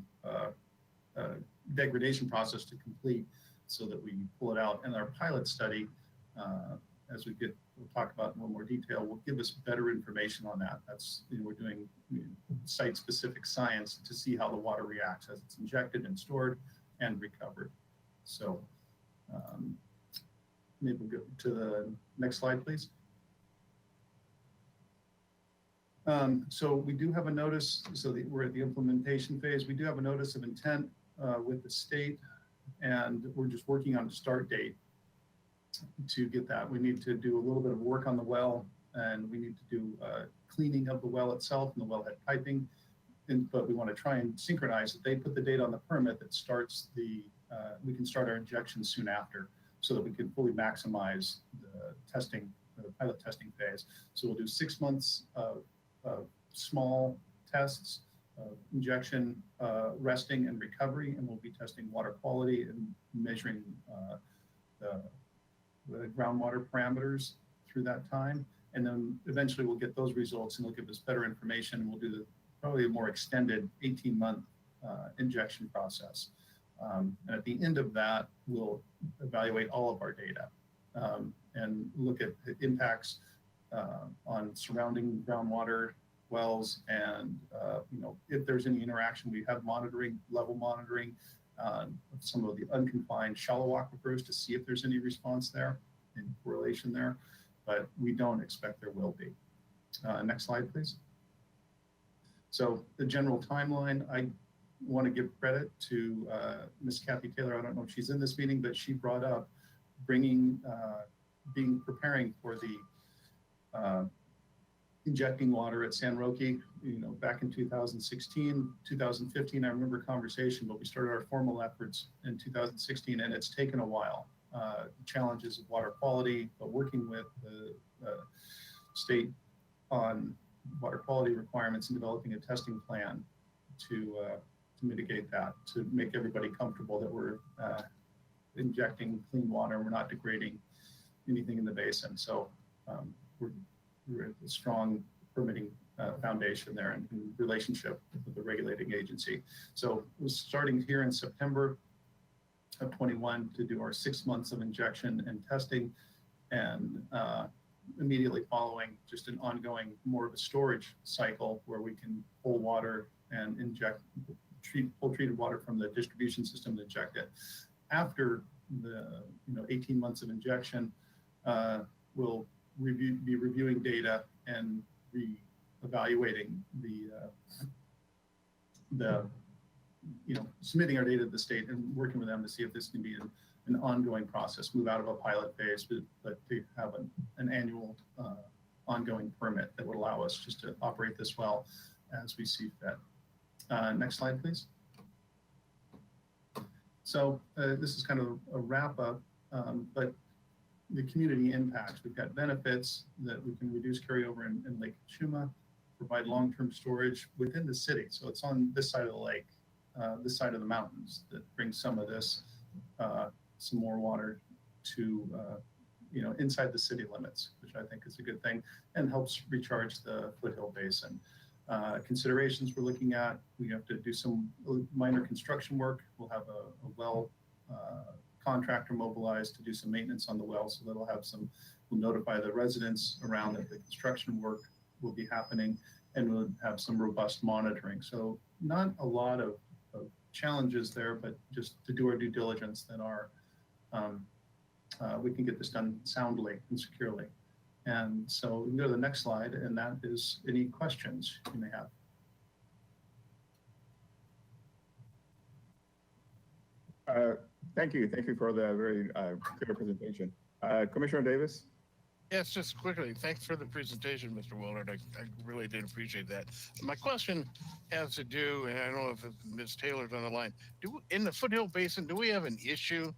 degradation process to complete, so that we pull it out. And our pilot study, as we'll talk about in a little more detail, will give us better information on that. That's, we're doing site-specific science to see how the water reacts as it's injected and stored and recovered. So maybe we'll go to the next slide, please. So we do have a notice, so that we're at the implementation phase. We do have a notice of intent with the state, and we're just working on a start date to get that. We need to do a little bit of work on the well, and we need to do cleaning of the well itself and the wellhead piping. But we want to try and synchronize that. They put the date on the permit that starts we can start our injection soon after, so that we can fully maximize the testing, the pilot testing phase. So we'll do 6 months of small tests, injection, resting, and recovery, and we'll be testing water quality and measuring the groundwater parameters through that time. And then eventually we'll get those results, and it'll give us better information, and we'll do probably a more extended 18-month injection process. And at the end of that, we'll evaluate all of our data and look at the impacts on surrounding groundwater wells, and if there's any interaction. We have level monitoring of some of the unconfined shallow aquifers to see if there's any response there, in correlation there, but we don't expect there will be. Next slide, please. So the general timeline, I want to give credit to Ms. Kathy Taylor. I don't know if she's in this meeting, but she brought up preparing for the injecting water at San Roque, back in 2016, 2015, I remember conversation, but we started our formal efforts in 2016, and it's taken a while. Challenges of water quality, but working with the state on water quality requirements and developing a testing plan to mitigate that, to make everybody comfortable that we're injecting clean water and we're not degrading anything in the basin. So we're at a strong permitting foundation there and in relationship with the regulating agency. So we're starting here in September of 21 to do our 6 months of injection and testing, and immediately following just an ongoing, more of a storage cycle where we can pull water and pull treated water from the distribution system and inject it. After the 18 months of injection, we'll be reviewing data and evaluating submitting our data to the state and working with them to see if this can be an ongoing process, move out of a pilot phase, but to have an annual ongoing permit that would allow us just to operate this well as we see fit. Next slide, please. So this is kind of a wrap up, but the community impacts. We've got benefits that we can reduce carryover in Lake Chuma, provide long-term storage within the city. So it's on this side of the lake, this side of the mountains that brings some of this, some more water to, inside the city limits, which I think is a good thing and helps recharge the Foothill Basin. Considerations we're looking at, we have to do some minor construction work. We'll have a well contractor mobilized to do some maintenance on the well. So that'll have we'll notify the residents around that the construction work will be happening, and we'll have some robust monitoring. So not a lot of challenges there, but just to do our due diligence, then we can get this done soundly and securely. And so we can go to the next slide, and that is any questions you may have. Thank you for the very clear presentation. Commissioner Davis? Yes, just quickly, thanks for the presentation, Mr. Willard. I really did appreciate that. My question has to do, and I don't know if Ms. Taylor's on the line, in the Foothill Basin, do we have an issue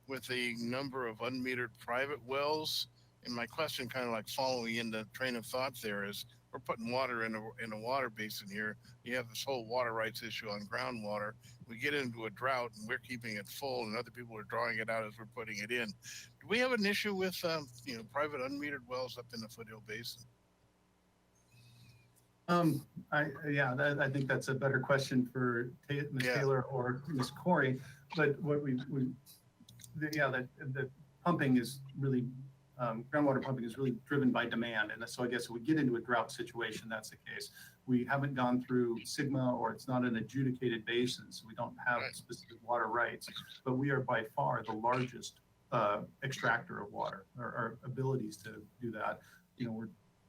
with the number of unmetered private wells? And my question, kind of like following in the train of thought there, is we're putting water in a water basin here. You have this whole water rights issue on groundwater. We get into a drought and we're keeping it full, and other people are drawing it out as we're putting it in. Do we have an issue with private unmetered wells up in the Foothill Basin? I think that's a better question for Ms. Taylor or Ms. Corey. But what the pumping is really, groundwater pumping is really driven by demand. And so I guess if we get into a drought situation, that's the case. We haven't gone through SGMA, or it's not an adjudicated basin, so we don't have specific water rights, but we are by far the largest extractor of water. Our abilities to do that,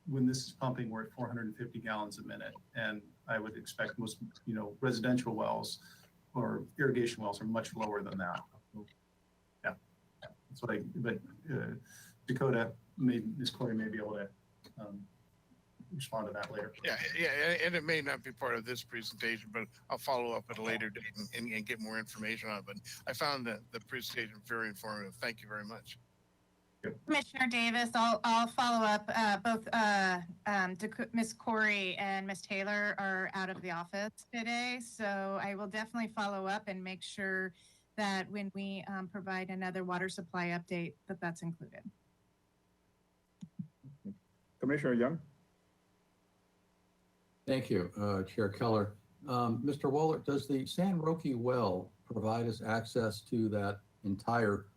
when this is pumping, we're at 450 gallons a minute. And I would expect most, residential wells or irrigation wells are much lower than that. So Dakota, Ms. Corey may be able to respond to that later. Yeah, and it may not be part of this presentation, but I'll follow up at a later date and get more information on it. But I found the presentation very informative. Thank you very much. Commissioner Davis, I'll follow up. Both Ms. Corey and Ms. Taylor are out of the office today, so I will definitely follow up and make sure that when we provide another water supply update, that's included. Commissioner Young? Thank you, Chair Keller. Mr. Waller, does the San Roque well provide us access to that entire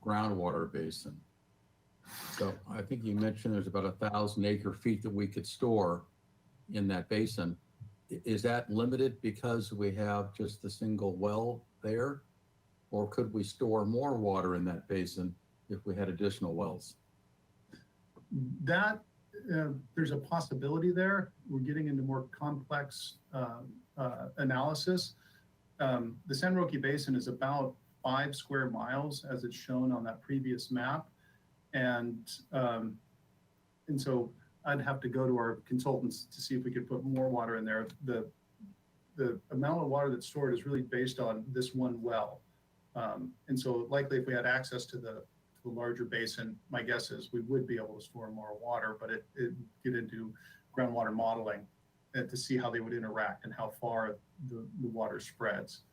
groundwater basin? So I think you mentioned there's about 1,000 acre feet that we could store in that basin. Is that limited because we have just the single well there? Or could we store more water in that basin if we had additional wells? That there's a possibility there. We're getting into more complex analysis. The San Roque Basin is about 5 square miles, as it's shown on that previous map, and so I'd have to go to our consultants to see if we could put more water in there. The amount of water that's stored is really based on this one well, and so likely if we had access to the larger basin, my guess is we would be able to store more water, but it get into groundwater modeling to see how they would interact and how far the water spreads.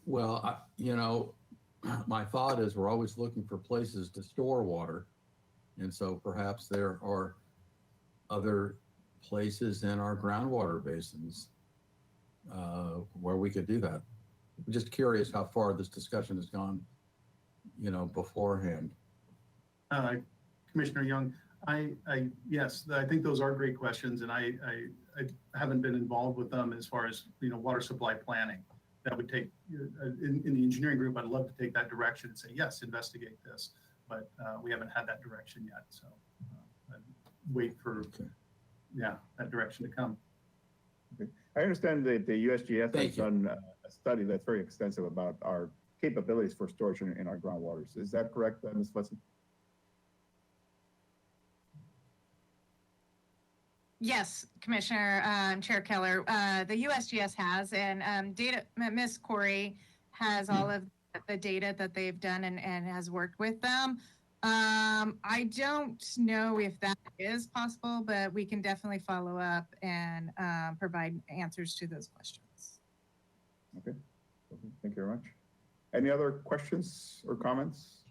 Well, my thought is we're always looking for places to store water. And so perhaps there are other places in our groundwater basins where we could do that. I'm just curious how far this discussion has gone, beforehand. Commissioner Young, yes, I think those are great questions, and I haven't been involved with them as far as water supply planning. That would take in the engineering group. I'd love to take that direction and say yes, investigate this, but we haven't had that direction yet. So I'd wait for that direction to come. Okay. I understand that the USGS has done a study that's very extensive about our capabilities for storage in our groundwaters. Is that correct, Ms. Fletcher? Yes, Commissioner, Chair Keller, the USGS has, and Ms. Corey has all of the data that they've done and has worked with them. I don't know if that is possible, but we can definitely follow up and provide answers to those questions. Okay, thank you very much. Any other questions or comments?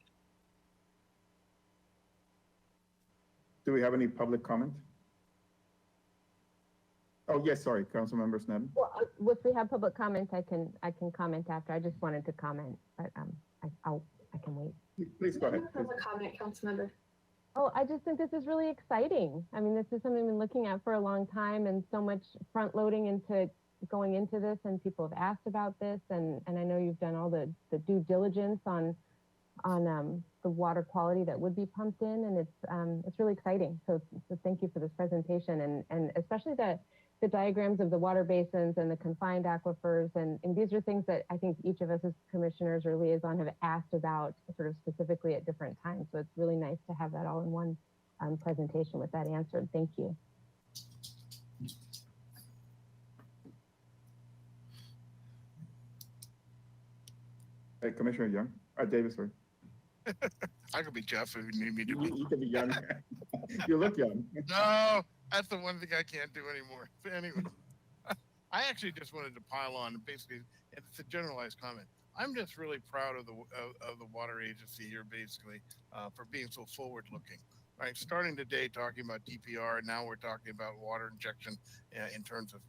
Do we have any public comment? Oh, yes, sorry, Councilmember Snedden. Well, if we have public comment, I can comment after. I just wanted to comment, but I can wait. Please go ahead. Have a comment, Councilmember. Oh, I just think this is really exciting. I mean, this is something we've been looking at for a long time, and so much front loading into going into this, and people have asked about this, and I know you've done all the due diligence on the water quality that would be pumped in, and it's really exciting. So thank you for this presentation, and especially the diagrams of the water basins and the confined aquifers, and these are things that I think each of us as commissioners or liaison have asked about sort of specifically at different times. So it's really nice to have that all in one presentation with that answered. Thank you. Hey, Commissioner Young, Davis, sorry. I could be Jeff if you need me to be. You can be young. You look young. No, that's the one thing I can't do anymore. But anyway, I actually just wanted to pile on. Basically, it's a generalized comment. I'm just really proud of the water agency here, basically, for being so forward-looking. Right, starting today talking about DPR, and now we're talking about water injection in terms of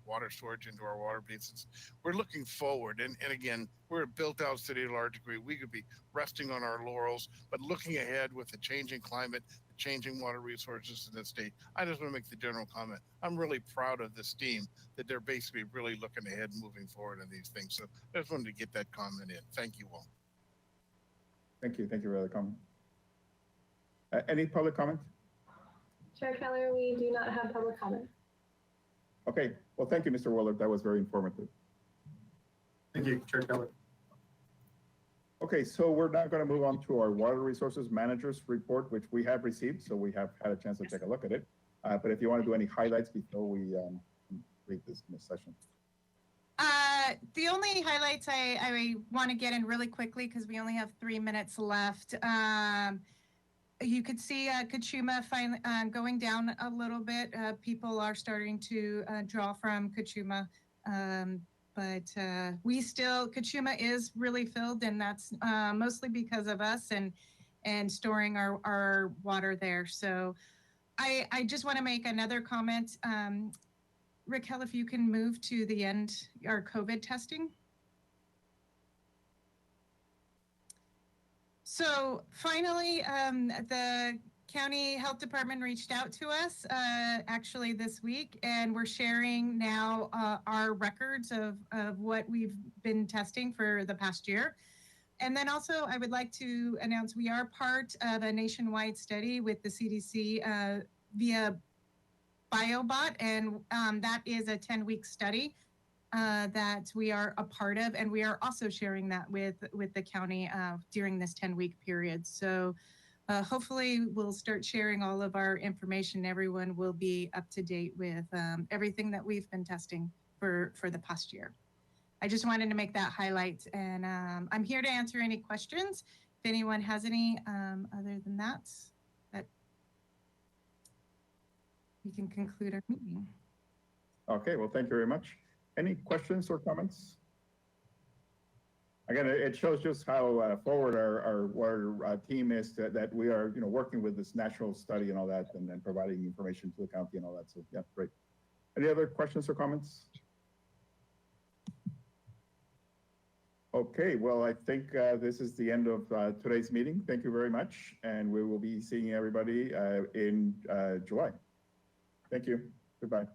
water storage into our water basins. We're looking forward, and again, we're a built-out city to a large degree. We could be resting on our laurels, but looking ahead with the changing climate, the changing water resources in the state. I just want to make the general comment. I'm really proud of this team that they're basically really looking ahead and moving forward on these things. So I just wanted to get that comment in. Thank you all. Thank you for the comment. Any public comment? Chair Keller, we do not have public comment. Okay, well, thank you, Mr. Willard. That was very informative. Thank you, Chair Keller. Okay, so we're now going to move on to our Water Resources Managers report, which we have received, so we have had a chance to take a look at it. But if you want to do any highlights before we complete this session. The only highlights I want to get in really quickly, because we only have 3 minutes left. You could see Kachuma finally going down a little bit. People are starting to draw from Kachuma, but Kachuma is really filled, and that's mostly because of us and storing our water there. So I just want to make another comment. Raquel, if you can move to the end, our COVID testing. So finally, the county health department reached out to us actually this week, and we're sharing now our records of what we've been testing for the past year. And then also I would like to announce we are part of a nationwide study with the CDC via BioBot, and that is a 10-week study that we are a part of, and we are also sharing that with the county during this 10-week period. So hopefully we'll start sharing all of our information. Everyone will be up to date with everything that we've been testing for the past year. I just wanted to make that highlight, and I'm here to answer any questions if anyone has any. Other than that, we can conclude our meeting. Okay, well, thank you very much. Any questions or comments? Again, it shows just how forward our water team is, that we are, working with this national study and all that, and then providing information to the county and all that. So yeah, great. Any other questions or comments? Okay, well, I think this is the end of today's meeting. Thank you very much, and we will be seeing everybody in July. Thank you. Goodbye.